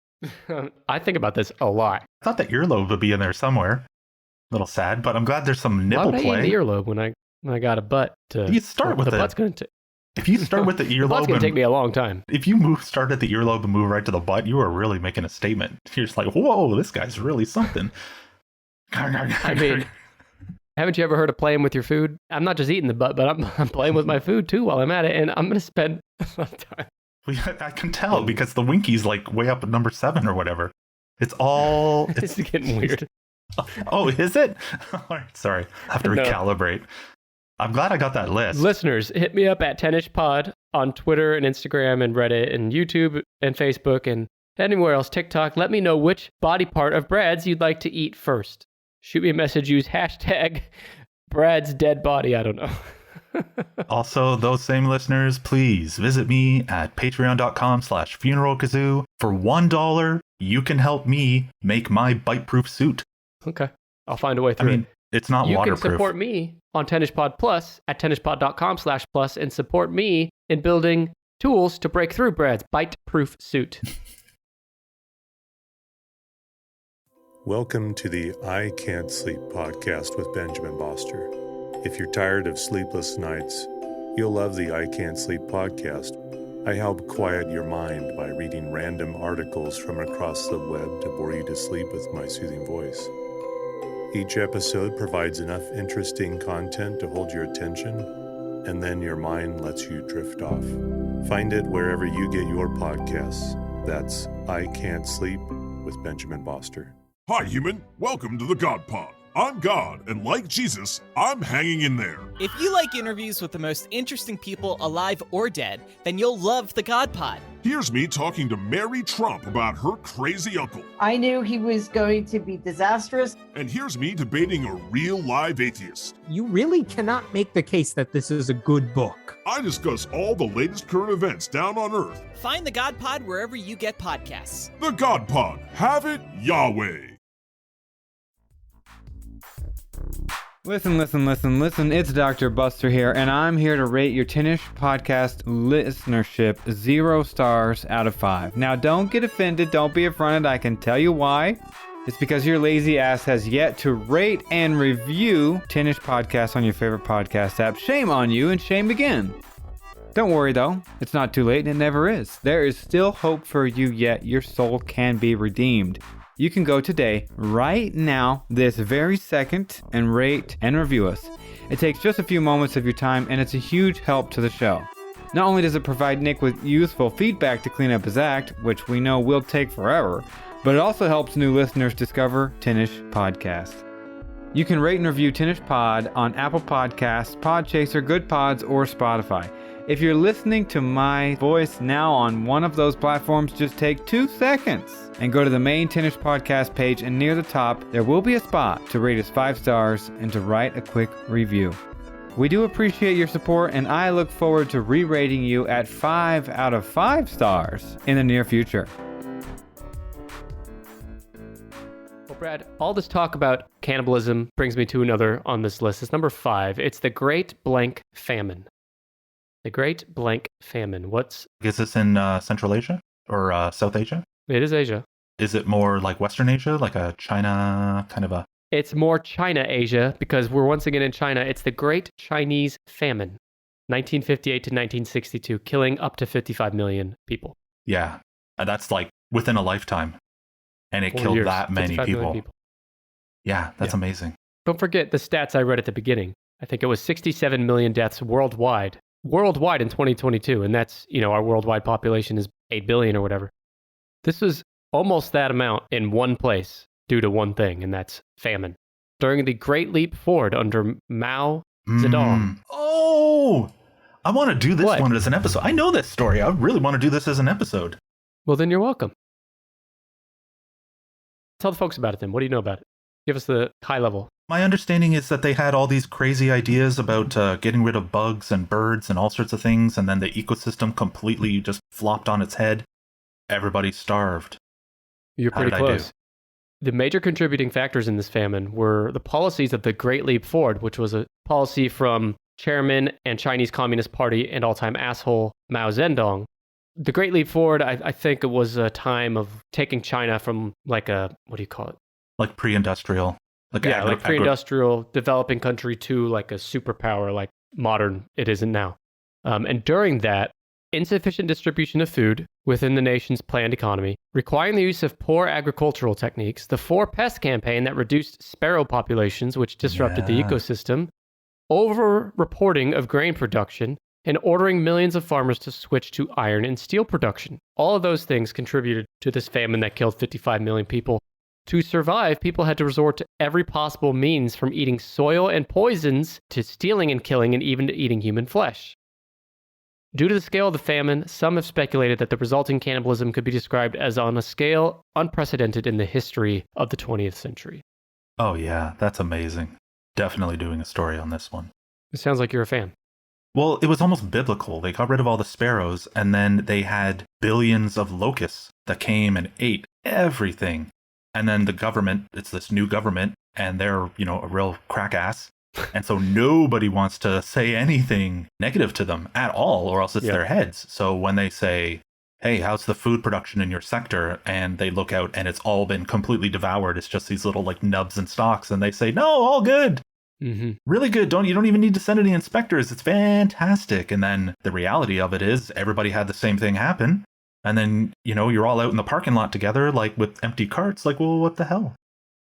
I think about this a lot. I thought that earlobe would be in there somewhere. A little sad, but I'm glad there's some nipple play. Why would I eat the earlobe when I got a butt? You start with the butt's going to. If you start with the earlobe, the butt's going to take me a long time. If you start at the earlobe and move right to the butt, you are really making a statement. You're just like, whoa, this guy's really something. I mean, Haven't you ever heard of playing with your food? I'm not just eating the butt, but I'm playing with my food too while I'm at it, and I'm going to spend a lot of time. I can tell because the Winky's like way up at number 7 or whatever. It's all... It's getting weird. Oh, is it? All right, sorry. I have to recalibrate. I'm glad I got that list. Listeners, hit me up at 10ishpod on Twitter and Instagram and Reddit and YouTube and Facebook and anywhere else, TikTok. Let me know which body part of Brad's you'd like to eat first. Shoot me a message, use hashtag Brad's dead body. I don't know. Also, those same listeners, please visit me at patreon.com/funeralkazoo. For $1, you can help me make my bite-proof suit. Okay. I'll find a way through it. It's not waterproof. You can support me on 10ishpod Plus at 10ishpod.com/plus and support me in building tools to break through Brad's bite-proof suit. Welcome to the I Can't Sleep podcast with Benjamin Boster. If you're tired of sleepless nights, you'll love the I Can't Sleep podcast. I help quiet your mind by reading random articles from across the web to bore you to sleep with my soothing voice. Each episode provides enough interesting content to hold your attention, and then your mind lets you drift off. Find it wherever you get your podcasts. That's I Can't Sleep with Benjamin Boster. Hi, human. Welcome to the God Pod. I'm God, and like Jesus, I'm hanging in there. If you like interviews with the most interesting people alive or dead, then you'll love the God Pod. Here's me talking to Mary Trump about her crazy uncle. I knew he was going to be disastrous. And here's me debating a real live atheist. You really cannot make the case that this is a good book. I discuss all the latest current events down on Earth. Find the God Pod wherever you get podcasts. The God Pod. Have it, Yahweh. Listen. It's Dr. Buster here, and I'm here to rate your 10ish podcast listenership 0 stars out of 5. Now, don't get offended. Don't be affronted. I can tell you why. It's because your lazy ass has yet to rate and review 10ish podcasts on your favorite podcast app. Shame on you, and shame again. Don't worry, though. It's not too late, and it never is. There is still hope for you yet. Your soul can be redeemed. You can go today, right now, this very second, and rate and review us. It takes just a few moments of your time, and it's a huge help to the show. Not only does it provide Nick with useful feedback to clean up his act, which we know will take forever, but it also helps new listeners discover 10ish Podcast. You can rate and review 10ish Pod on Apple Podcasts, Podchaser, Good Pods, or Spotify. If you're listening to my voice now on one of those platforms, just take 2 seconds and go to the main 10ish Podcast page, and near the top, there will be a spot to rate us 5 stars and to write a quick review. We do appreciate your support, and I look forward to re-rating you at 5 out of 5 stars in the near future. Well, Brad, all this talk about cannibalism brings me to another on this list. It's number 5. It's the Great Blank Famine. The Great Blank Famine. Is this in Central Asia or South Asia? It is Asia. Is it more like Western Asia, like a China kind of a... It's more China Asia, because we're once again in China. It's the Great Chinese Famine, 1958 to 1962, killing up to 55 million people. Yeah, that's like within a lifetime. And it killed that many people. Yeah, that's amazing. Don't forget the stats I read at the beginning. I think it was 67 million deaths worldwide in 2022. And that's, our worldwide population is 8 billion or whatever. This was almost that amount in one place due to one thing, and that's famine. During the Great Leap Forward under Mao Zedong. Oh, I want to do this one as an episode. I know this story. I really want to do this as an episode. Well, then you're welcome. Tell the folks about it then. What do you know about it? Give us the high level. My understanding is that they had all these crazy ideas about getting rid of bugs and birds and all sorts of things, and then the ecosystem completely just flopped on its head. Everybody starved. You're pretty close. The major contributing factors in this famine were the policies of the Great Leap Forward, which was a policy from chairman and Chinese Communist Party and all-time asshole Mao Zedong. The Great Leap Forward, I think it was a time of taking China from like a, what do you call it? Like pre-industrial. Like pre-industrial developing country to like a superpower, like modern it isn't now. And during that, insufficient distribution of food within the nation's planned economy, requiring the use of poor agricultural techniques, the 4-pest campaign that reduced sparrow populations, which disrupted the ecosystem, over-reporting of grain production, and ordering millions of farmers to switch to iron and steel production. All of those things contributed to this famine that killed 55 million people. To survive, people had to resort to every possible means, from eating soil and poisons to stealing and killing, and even to eating human flesh. Due to the scale of the famine, some have speculated that the resulting cannibalism could be described as on a scale unprecedented in the history of the 20th century. Oh yeah, that's amazing. Definitely doing a story on this one. It sounds like you're a fan. Well, it was almost biblical. They got rid of all the sparrows, and then they had billions of locusts that came and ate everything. And then the government, it's this new government, and they're, a real crack ass. And so nobody wants to say anything negative to them at all, or else it's their heads. So when they say, hey, how's the food production in your sector? And they look out and it's all been completely devoured. It's just these little nubs and stalks. And they say, no, all good. Mm-hmm. Really good. You don't even need to send any inspectors. It's fantastic. And then the reality of it is everybody had the same thing happen. And then, you're all out in the parking lot together, with empty carts. Well, what the hell?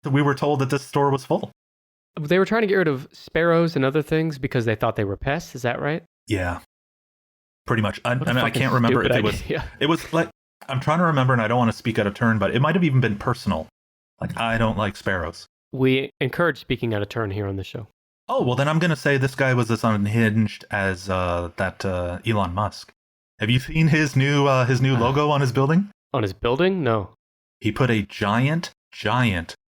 We were told that this store was full. They were trying to get rid of sparrows and other things because they thought they were pests. Is that right? Yeah. Pretty much. I can't remember if it was. It was I'm trying to remember, and I don't want to speak out of turn, but it might have even been personal. I don't like sparrows. We encourage speaking out of turn here on the show. Oh, well, then I'm going to say this guy was as unhinged as that Elon Musk. Have you seen his new logo on his building? On his building? No. He put a giant,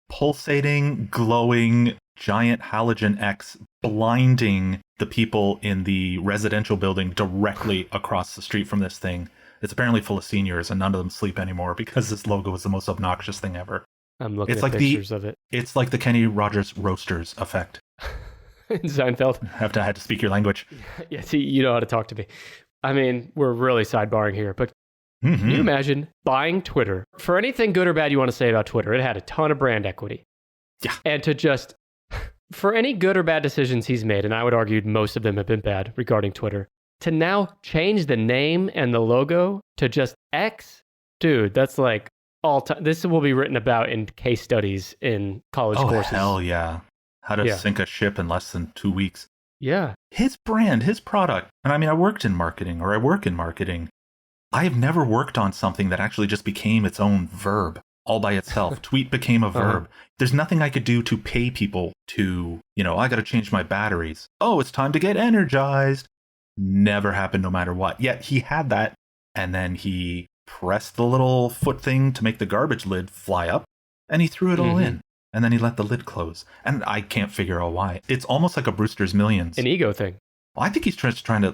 pulsating, glowing, giant halogen X blinding the people in the residential building directly across the street from this thing. It's apparently full of seniors, and none of them sleep anymore because this logo is the most obnoxious thing ever. I'm looking at pictures of it. It's like the Kenny Rogers Roasters effect. Seinfeld. I had to speak your language. Yeah, see, you know how to talk to me. I mean, we're really sidebarring here, but can you imagine buying Twitter? For anything good or bad you want to say about Twitter, it had a ton of brand equity. Yeah. And for any good or bad decisions he's made, and I would argue most of them have been bad regarding Twitter, to now change the name and the logo to just X, dude, that's all time. This will be written about in case studies in college courses. Oh, hell yeah. How to sink a ship in less than 2 weeks. Yeah. His brand, his product. And I work in marketing. I have never worked on something that actually just became its own verb all by itself. Tweet became a verb. There's nothing I could do to pay people to, I got to change my batteries. Oh, it's time to get energized. Never happened no matter what. Yet he had that. And then he pressed the little foot thing to make the garbage lid fly up, and he threw it all in, and then he let the lid close. And I can't figure out why. It's almost like a Brewster's Millions. An ego thing. Well, I think he's just trying to,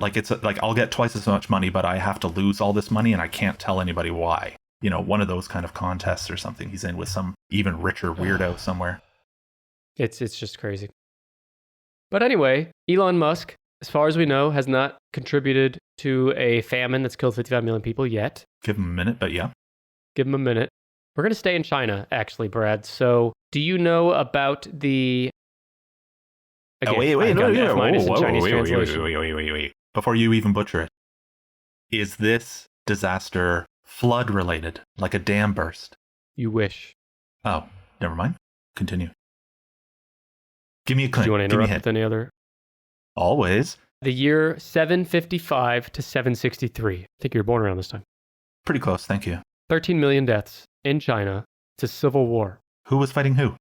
I'll get twice as much money, but I have to lose all this money, and I can't tell anybody why. One of those kind of contests or something he's in with some even richer weirdo somewhere. It's just crazy. But anyway, Elon Musk, as far as we know, has not contributed to a famine that's killed 55 million people yet. Give him a minute, but yeah. Give him a minute. We're going to stay in China, actually, Brad. So, do you know about the... Again, wait. Before you even butcher it. Is this disaster flood related, like a dam burst? You wish. Oh, never mind. Continue. Give me a clue. Do you want to interrupt with any other? Always. The year 755 to 763. I think you were born around this time. Pretty close, thank you. 13 million deaths in China. It's a civil war. Who was fighting who?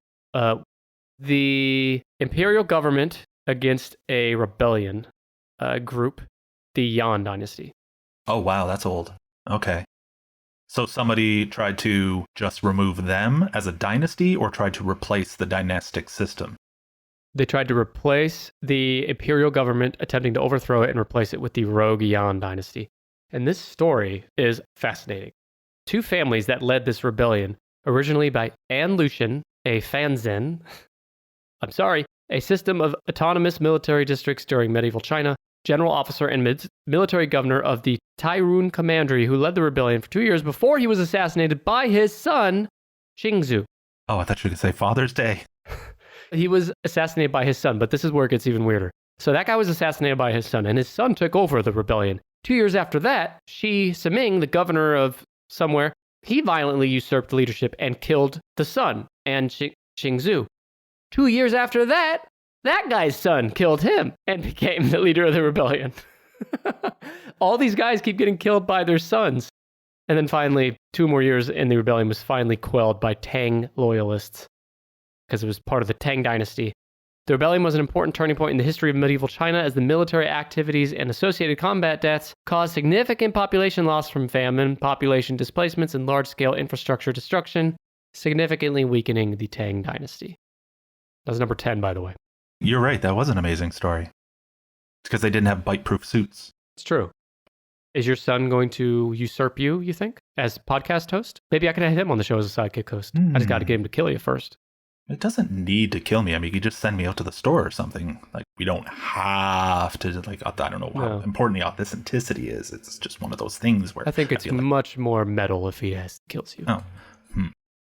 The imperial government against a rebellion group, the Yan dynasty. Oh, wow, that's old. Okay. So somebody tried to just remove them as a dynasty, or tried to replace the dynastic system? They tried to replace the imperial government, attempting to overthrow it and replace it with the rogue Yan dynasty. And this story is fascinating. Two families that led this rebellion, originally by An Lushan, a fanzhen, a system of autonomous military districts during medieval China, general officer and military governor of the Tairun Commandery, who led the rebellion for 2 years before he was assassinated by his son, Xingzu. Oh, I thought you were going to say Father's Day. He was assassinated by his son, but this is where it gets even weirder. So that guy was assassinated by his son, and his son took over the rebellion. 2 years after that, Shi Siming, the governor of somewhere, he violently usurped leadership and killed the son, and Xingzhu. 2 years after that, that guy's son killed him and became the leader of the rebellion. All these guys keep getting killed by their sons. And then finally, 2 more years, and the rebellion was finally quelled by Tang loyalists because it was part of the Tang dynasty. The rebellion was an important turning point in the history of medieval China as the military activities and associated combat deaths caused significant population loss from famine, population displacements, and large-scale infrastructure destruction, significantly weakening the Tang dynasty. That was number 10, by the way. You're right. That was an amazing story. It's because they didn't have bite-proof suits. It's true. Is your son going to usurp you think, as podcast host? Maybe I could have him on the show as a sidekick host. I just got to get him to kill you first. It doesn't need to kill me. I mean, you could just send me out to the store or something. Like, we don't have to, like, I don't know how important the authenticity is. It's just one of those things where... I think it's much more metal if he kills you. Oh.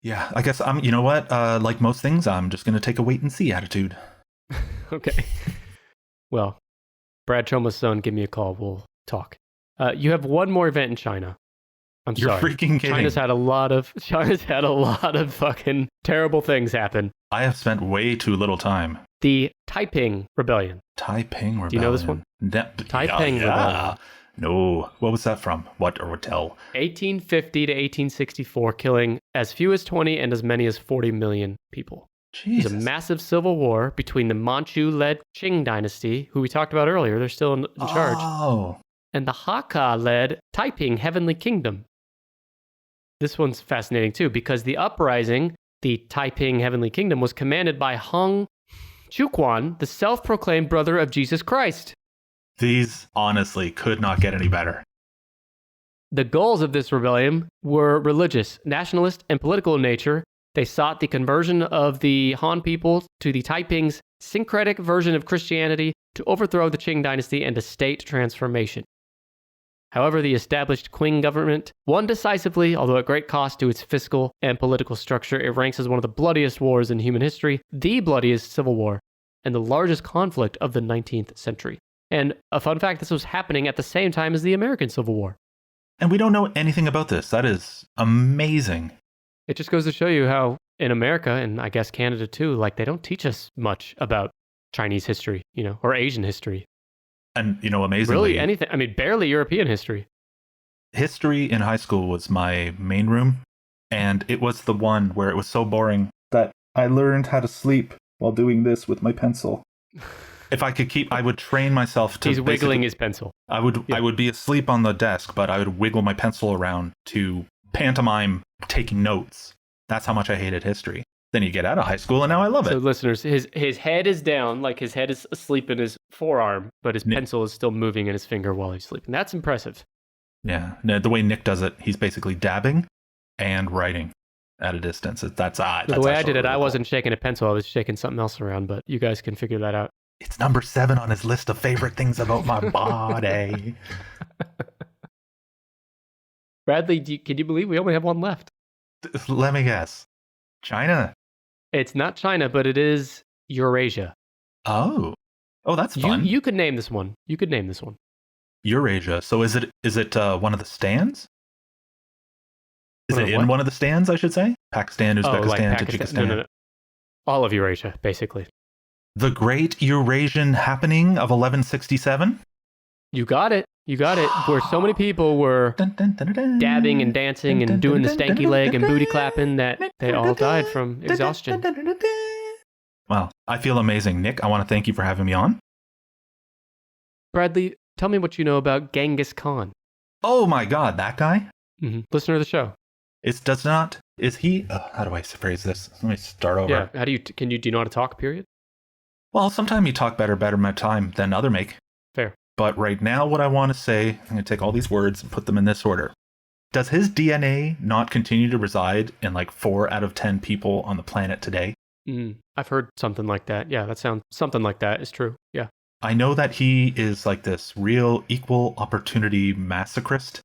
Yeah, I guess you know what? Like most things, I'm just going to take a wait-and-see attitude. Okay. Well, Brad Choma's son, give me a call. We'll talk. You have one more event in China. You're sorry. Freaking kidding. China's had a lot of fucking terrible things happen. I have spent way too little time. The Taiping Rebellion. Taiping Rebellion. Do you know this one? Taiping Rebellion. No. What was that from? What or tell? 1850 to 1864, killing as few as 20 and as many as 40 million people. Jesus. It was a massive civil war between the Manchu-led Qing dynasty, who we talked about earlier. They're still in charge. And the Hakka-led Taiping Heavenly Kingdom. This one's fascinating too, because the uprising, the Taiping Heavenly Kingdom, was commanded by Hong Chuquan, the self-proclaimed brother of Jesus Christ. These, honestly, could not get any better. The goals of this rebellion were religious, nationalist, and political in nature. They sought the conversion of the Han people to the Taiping's syncretic version of Christianity to overthrow the Qing dynasty and a state transformation. However, the established Qing government won decisively, although at great cost to its fiscal and political structure. It ranks as one of the bloodiest wars in human history, the bloodiest civil war, and the largest conflict of the 19th century. And a fun fact, this was happening at the same time as the American Civil War. And we don't know anything about this. That is amazing. It just goes to show you how in America, and I guess Canada too, like they don't teach us much about Chinese history, or Asian history. And, amazingly... Really, anything. I mean, barely European history. History in high school was my main room, and it was the one where it was so boring that I learned how to sleep while doing this with my pencil. If I could I would train myself to... He's wiggling his pencil. I would be asleep on the desk, but I would wiggle my pencil around to pantomime taking notes. That's how much I hated history. Then you get out of high school, and now I love it. So listeners, his head is down, like his head is asleep in his forearm, but his pencil is still moving in his finger while he's sleeping. That's impressive. Yeah. The way Nick does it, he's basically dabbing and writing at a distance. That's the way I did it, I wasn't shaking a pencil. I was shaking something else around, but you guys can figure that out. It's number 7 on his list of favorite things about my body. Bradley, can you believe we only have one left? Let me guess. China. It's not China, but it is Eurasia. Oh, that's fun. You could name this one. Eurasia. So is it one of the stands? Is it in one of the stands, I should say? Pakistan, Uzbekistan, Tajikistan. No. All of Eurasia, basically. The Great Eurasian Happening of 1167? You got it. Where so many people were dabbing and dancing and doing the stanky leg and booty clapping that they all died from exhaustion. Well, I feel amazing. Nick, I want to thank you for having me on. Bradley, tell me what you know about Genghis Khan. Oh my God, that guy? Mm-hmm. Listener of the show. Is he, how do I phrase this? Let me start over. Yeah, do you know how to talk, period? Well, sometimes you talk better my time than other make. Fair. But right now, what I want to say, I'm going to take all these words and put them in this order. Does his DNA not continue to reside in like 4 out of 10 people on the planet today? I've heard something like that. Yeah, something like that is true. Yeah. I know that he is like this real equal opportunity masochist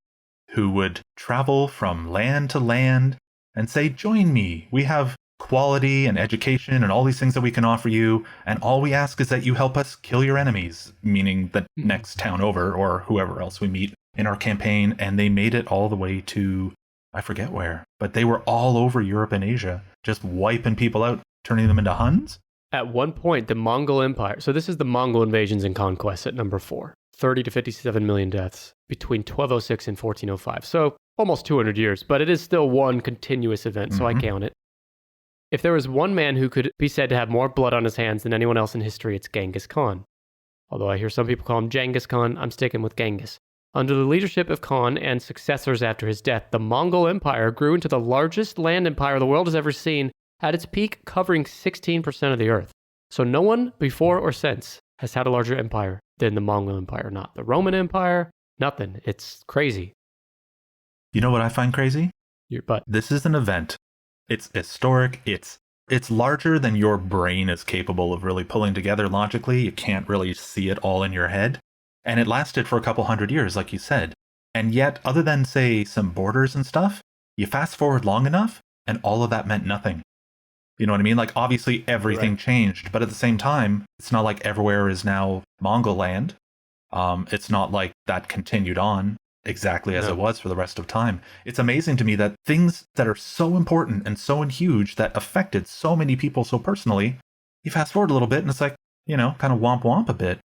who would travel from land to land and say, join me. We have quality and education and all these things that we can offer you. And all we ask is that you help us kill your enemies, meaning the next town over or whoever else we meet in our campaign, and they made it all the way to, I forget where, but they were all over Europe and Asia, just wiping people out, turning them into Huns. At one point, the Mongol Empire, so this is the Mongol invasions and conquests at number 4, 30 to 57 million deaths between 1206 and 1405. So almost 200 years, but it is still one continuous event, so I count it. If there was one man who could be said to have more blood on his hands than anyone else in history, it's Genghis Khan. Although I hear some people call him Genghis Khan, I'm sticking with Genghis. Under the leadership of Khan and successors after his death, the Mongol Empire grew into the largest land empire the world has ever seen, at its peak covering 16% of the earth. So no one before or since has had a larger empire than the Mongol Empire. Not the Roman Empire, nothing. It's crazy. You know what I find crazy? Your butt. This is an event. It's historic. It's larger than your brain is capable of really pulling together logically. You can't really see it all in your head. And it lasted for a couple hundred years, like you said. And yet, other than, say, some borders and stuff, you fast forward long enough, and all of that meant nothing. You know what I mean? Like, obviously, everything changed. But at the same time, it's not like everywhere is now Mongol land. It's not like that continued on exactly as it was for the rest of time. It's amazing to me that things that are so important and so huge that affected so many people so personally, you fast forward a little bit and it's like, you know, kind of womp womp a bit.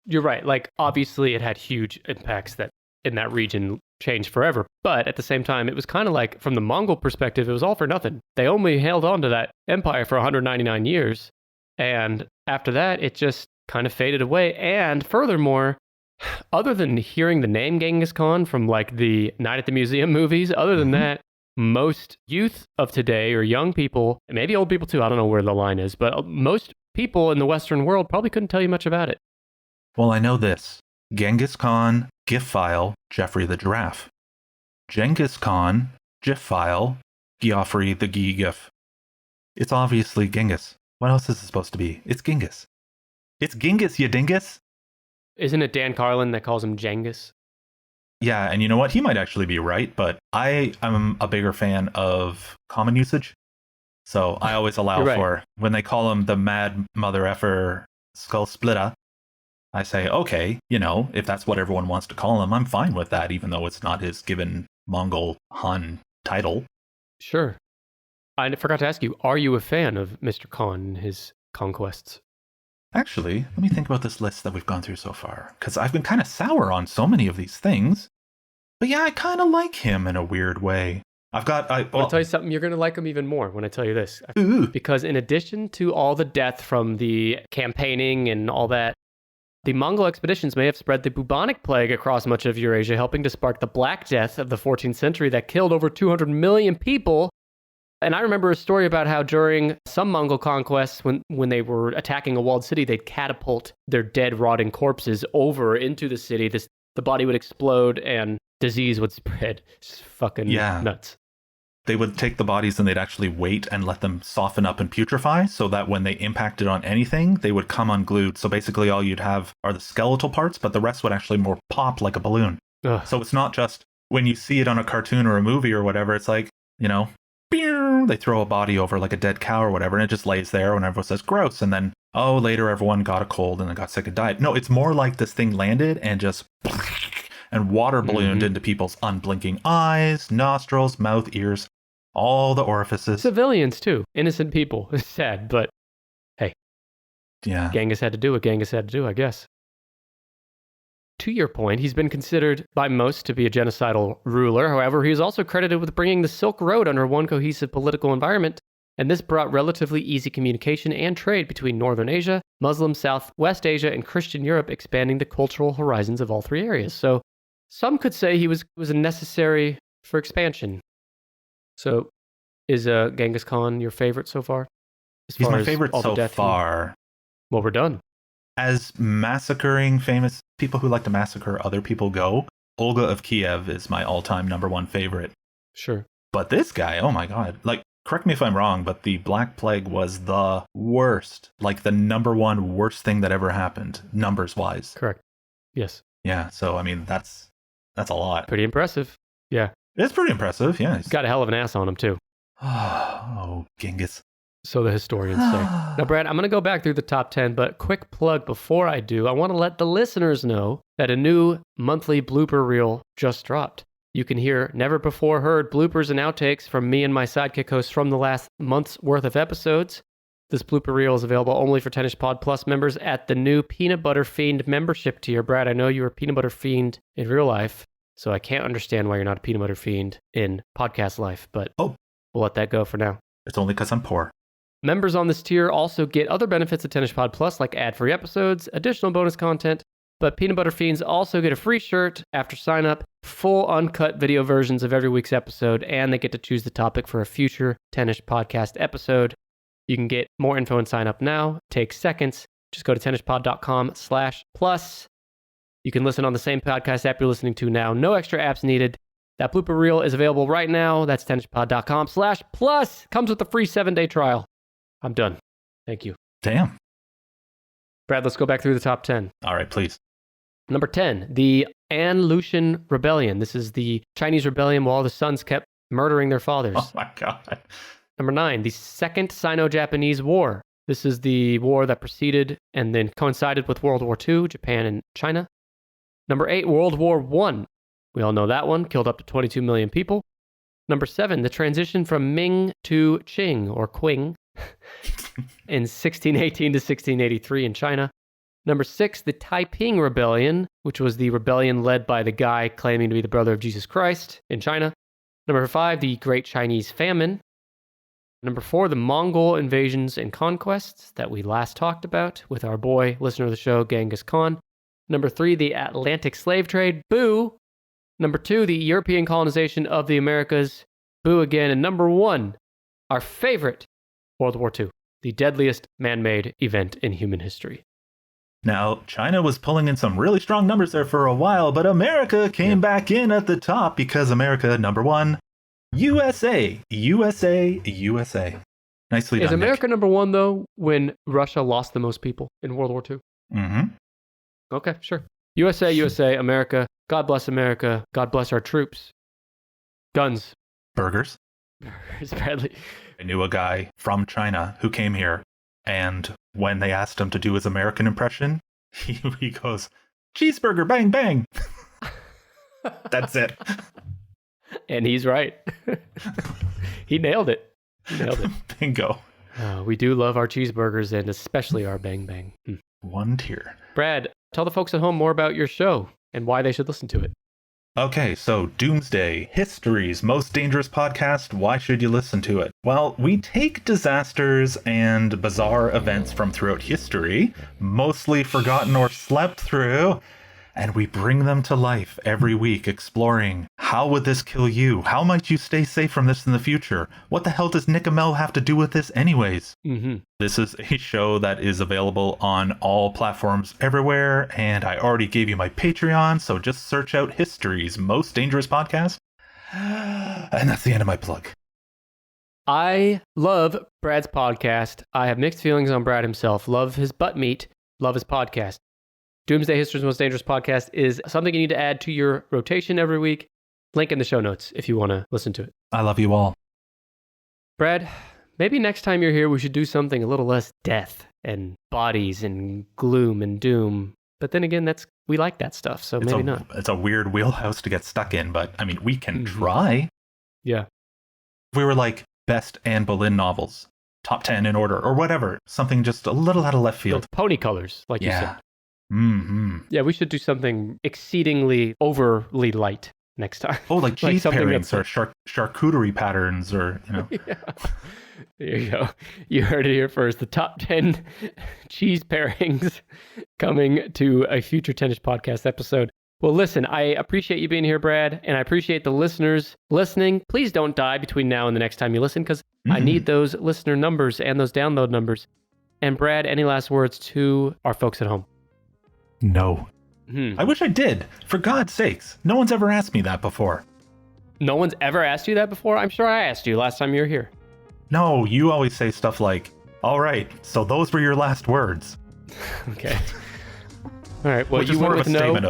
You're right. Like, obviously, it had huge impacts that in that region changed forever. But at the same time, it was kind of like, from the Mongol perspective, it was all for nothing. They only held on to that empire for 199 years. And after that, it just kind of faded away. And furthermore, other than hearing the name Genghis Khan from like the Night at the Museum movies, other than that, most youth of today, or young people, and maybe old people too, I don't know where the line is, but most people in the Western world probably couldn't tell you much about it. Well, I know this. Genghis Khan, GIF file, Geoffrey the Giraffe. Genghis Khan, GIF file, Geoffrey the GIF. It's obviously Genghis. What else is it supposed to be? It's Genghis. It's Genghis, you dingus. Isn't it Dan Carlin that calls him Genghis? Yeah, and you know what? He might actually be right, but I am a bigger fan of common usage. So I always allow for, when they call him the mad mother effer skull splitter, I say, okay, you know, if that's what everyone wants to call him, I'm fine with that, even though it's not his given Mongol Hun title. Sure. I forgot to ask you, are you a fan of Mr. Khan and his conquests? Actually, let me think about this list that we've gone through so far, because I've been kind of sour on so many of these things. But yeah, I kind of like him in a weird way. I'll tell you something, you're going to like him even more when I tell you this. Ooh. Because in addition to all the death from the campaigning and all that, the Mongol expeditions may have spread the bubonic plague across much of Eurasia, helping to spark the Black Death of the 14th century that killed over 200 million people. And I remember a story about how during some Mongol conquests, when they were attacking a walled city, they'd catapult their dead, rotting corpses over into the city. The body would explode and disease would spread. Just fucking nuts. They would take the bodies and they'd actually wait and let them soften up and putrefy so that when they impacted on anything, they would come unglued. So basically all you'd have are the skeletal parts, but the rest would actually more pop like a balloon. Ugh. So it's not just when you see it on a cartoon or a movie or whatever, it's like, you know, they throw a body over like a dead cow or whatever, and it just lays there when everyone says gross. And then, oh, later everyone got a cold and then got sick and died. No, it's more like this thing landed and just and water ballooned into people's unblinking eyes, nostrils, mouth, ears, all the orifices. Civilians too. Innocent people. It's sad, but hey. Yeah. Genghis had to do what Genghis had to do, I guess. To your point, he's been considered by most to be a genocidal ruler. However, he is also credited with bringing the Silk Road under one cohesive political environment, and this brought relatively easy communication and trade between Northern Asia, Muslim Southwest Asia, and Christian Europe, expanding the cultural horizons of all three areas. So some could say he was necessary for expansion. So is Genghis Khan your favorite so far? He's my favorite so far. Well, we're done. As massacring famous people who like to massacre other people go, Olga of Kiev is my all-time #1 favorite. Sure. But this guy, oh my god. Like, correct me if I'm wrong, but the Black Plague was the worst. Like, the #1 worst thing that ever happened, numbers-wise. Correct. Yes. Yeah, so, I mean, that's a lot. Pretty impressive. Yeah. It's pretty impressive, yeah. He's got a hell of an ass on him, too. Oh, Genghis. So the historians say. Now, Brad, I'm going to go back through the top 10, but quick plug before I do. I want to let the listeners know that a new monthly blooper reel just dropped. You can hear never-before-heard bloopers and outtakes from me and my sidekick hosts from the last month's worth of episodes. This blooper reel is available only for Tennis Pod Plus members at the new Peanut Butter Fiend membership tier. Brad, I know you're a Peanut Butter Fiend in real life, so I can't understand why you're not a Peanut Butter Fiend in podcast life, but we'll let that go for now. It's only because I'm poor. Members on this tier also get other benefits of Tennis Pod Plus, like ad-free episodes, additional bonus content, but Peanut Butter Fiends also get a free shirt after sign-up, full uncut video versions of every week's episode, and they get to choose the topic for a future Tennis Podcast episode. You can get more info and sign up now. It takes seconds. Just go to tennispod.com/plus. You can listen on the same podcast app you're listening to now. No extra apps needed. That blooper reel is available right now. That's tennispod.com/plus. Comes with a free 7-day trial. I'm done. Thank you. Damn. Brad, let's go back through the top 10. All right, please. Number 10, the An Lushan Rebellion. This is the Chinese rebellion while the sons kept murdering their fathers. Oh my God. Number 9, the Second Sino-Japanese War. This is the war that preceded and then coincided with World War II, Japan and China. Number 8, World War I. We all know that one, killed up to 22 million people. Number 7, the transition from Ming to Qing, or Qing, in 1618 to 1683 in China. Number 6, the Taiping Rebellion, which was the rebellion led by the guy claiming to be the brother of Jesus Christ in China. Number 5, the Great Chinese Famine. Number 4, the Mongol invasions and conquests that we last talked about with our boy, listener of the show, Genghis Khan. Number 3, the Atlantic slave trade. Boo! Number 2, the European colonization of the Americas. Boo again. And number 1, our favorite, World War II, the deadliest man-made event in human history. Now, China was pulling in some really strong numbers there for a while, but America came back in at the top because America, number 1, USA. Nicely done, Is America Nick. number 1, though, when Russia lost the most people in World War II? Mm-hmm. Okay, sure. USA, America. God bless America. God bless our troops. Guns. Burgers. Burgers, Bradley. I knew a guy from China who came here, and when they asked him to do his American impression, he goes, cheeseburger, bang, bang. That's it. And he's right. He nailed it. Bingo. We do love our cheeseburgers and especially our bang bang. One tier. Brad, tell the folks at home more about your show and why they should listen to it. Okay, so Doomsday, history's most dangerous podcast. Why should you listen to it? Well, we take disasters and bizarre events from throughout history, mostly forgotten or slept through, and we bring them to life every week, exploring how would this kill you? How might you stay safe from this in the future? What the hell does Nick and Mel have to do with this anyways? Mm-hmm. This is a show that is available on all platforms everywhere, and I already gave you my Patreon, so just search out History's Most Dangerous Podcast. And that's the end of my plug. I love Brad's podcast. I have mixed feelings on Brad himself. Love his butt meat. Love his podcast. Doomsday History's Most Dangerous Podcast is something you need to add to your rotation every week. Link in the show notes if you want to listen to it. I love you all. Brad, maybe next time you're here, we should do something a little less death and bodies and gloom and doom. But then again, we like that stuff, so maybe not. It's a weird wheelhouse to get stuck in, but I mean, we can try. Yeah. If we were like best Anne Boleyn novels, top 10 in order, or whatever, something just a little out of left field. With pony colors, like you said. Mm-hmm. Yeah, we should do something exceedingly overly light next time. Oh, like cheese something pairings or charcuterie patterns or, you know. Yeah. There you go. You heard it here first. The top 10 cheese pairings coming to a future Tennis Podcast episode. Well, listen, I appreciate you being here, Brad, and I appreciate the listeners listening. Please don't die between now and the next time you listen, because I need those listener numbers and those download numbers. And Brad, any last words to our folks at home? No. I wish I did. For God's sakes. No one's ever asked me that before. No one's ever asked you that before? I'm sure I asked you last time you were here. No, you always say stuff like, all right, so those were your last words. Okay. All right. Well, which you is went more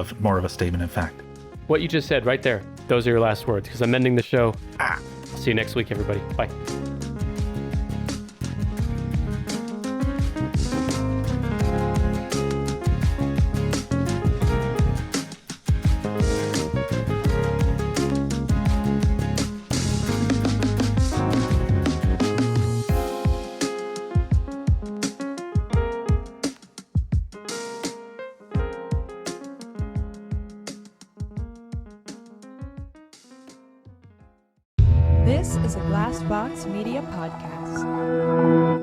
with more of a statement in fact. What you just said right there. Those are your last words, because I'm ending the show. See you next week, everybody. Bye. This is a Glass Box Media Podcast.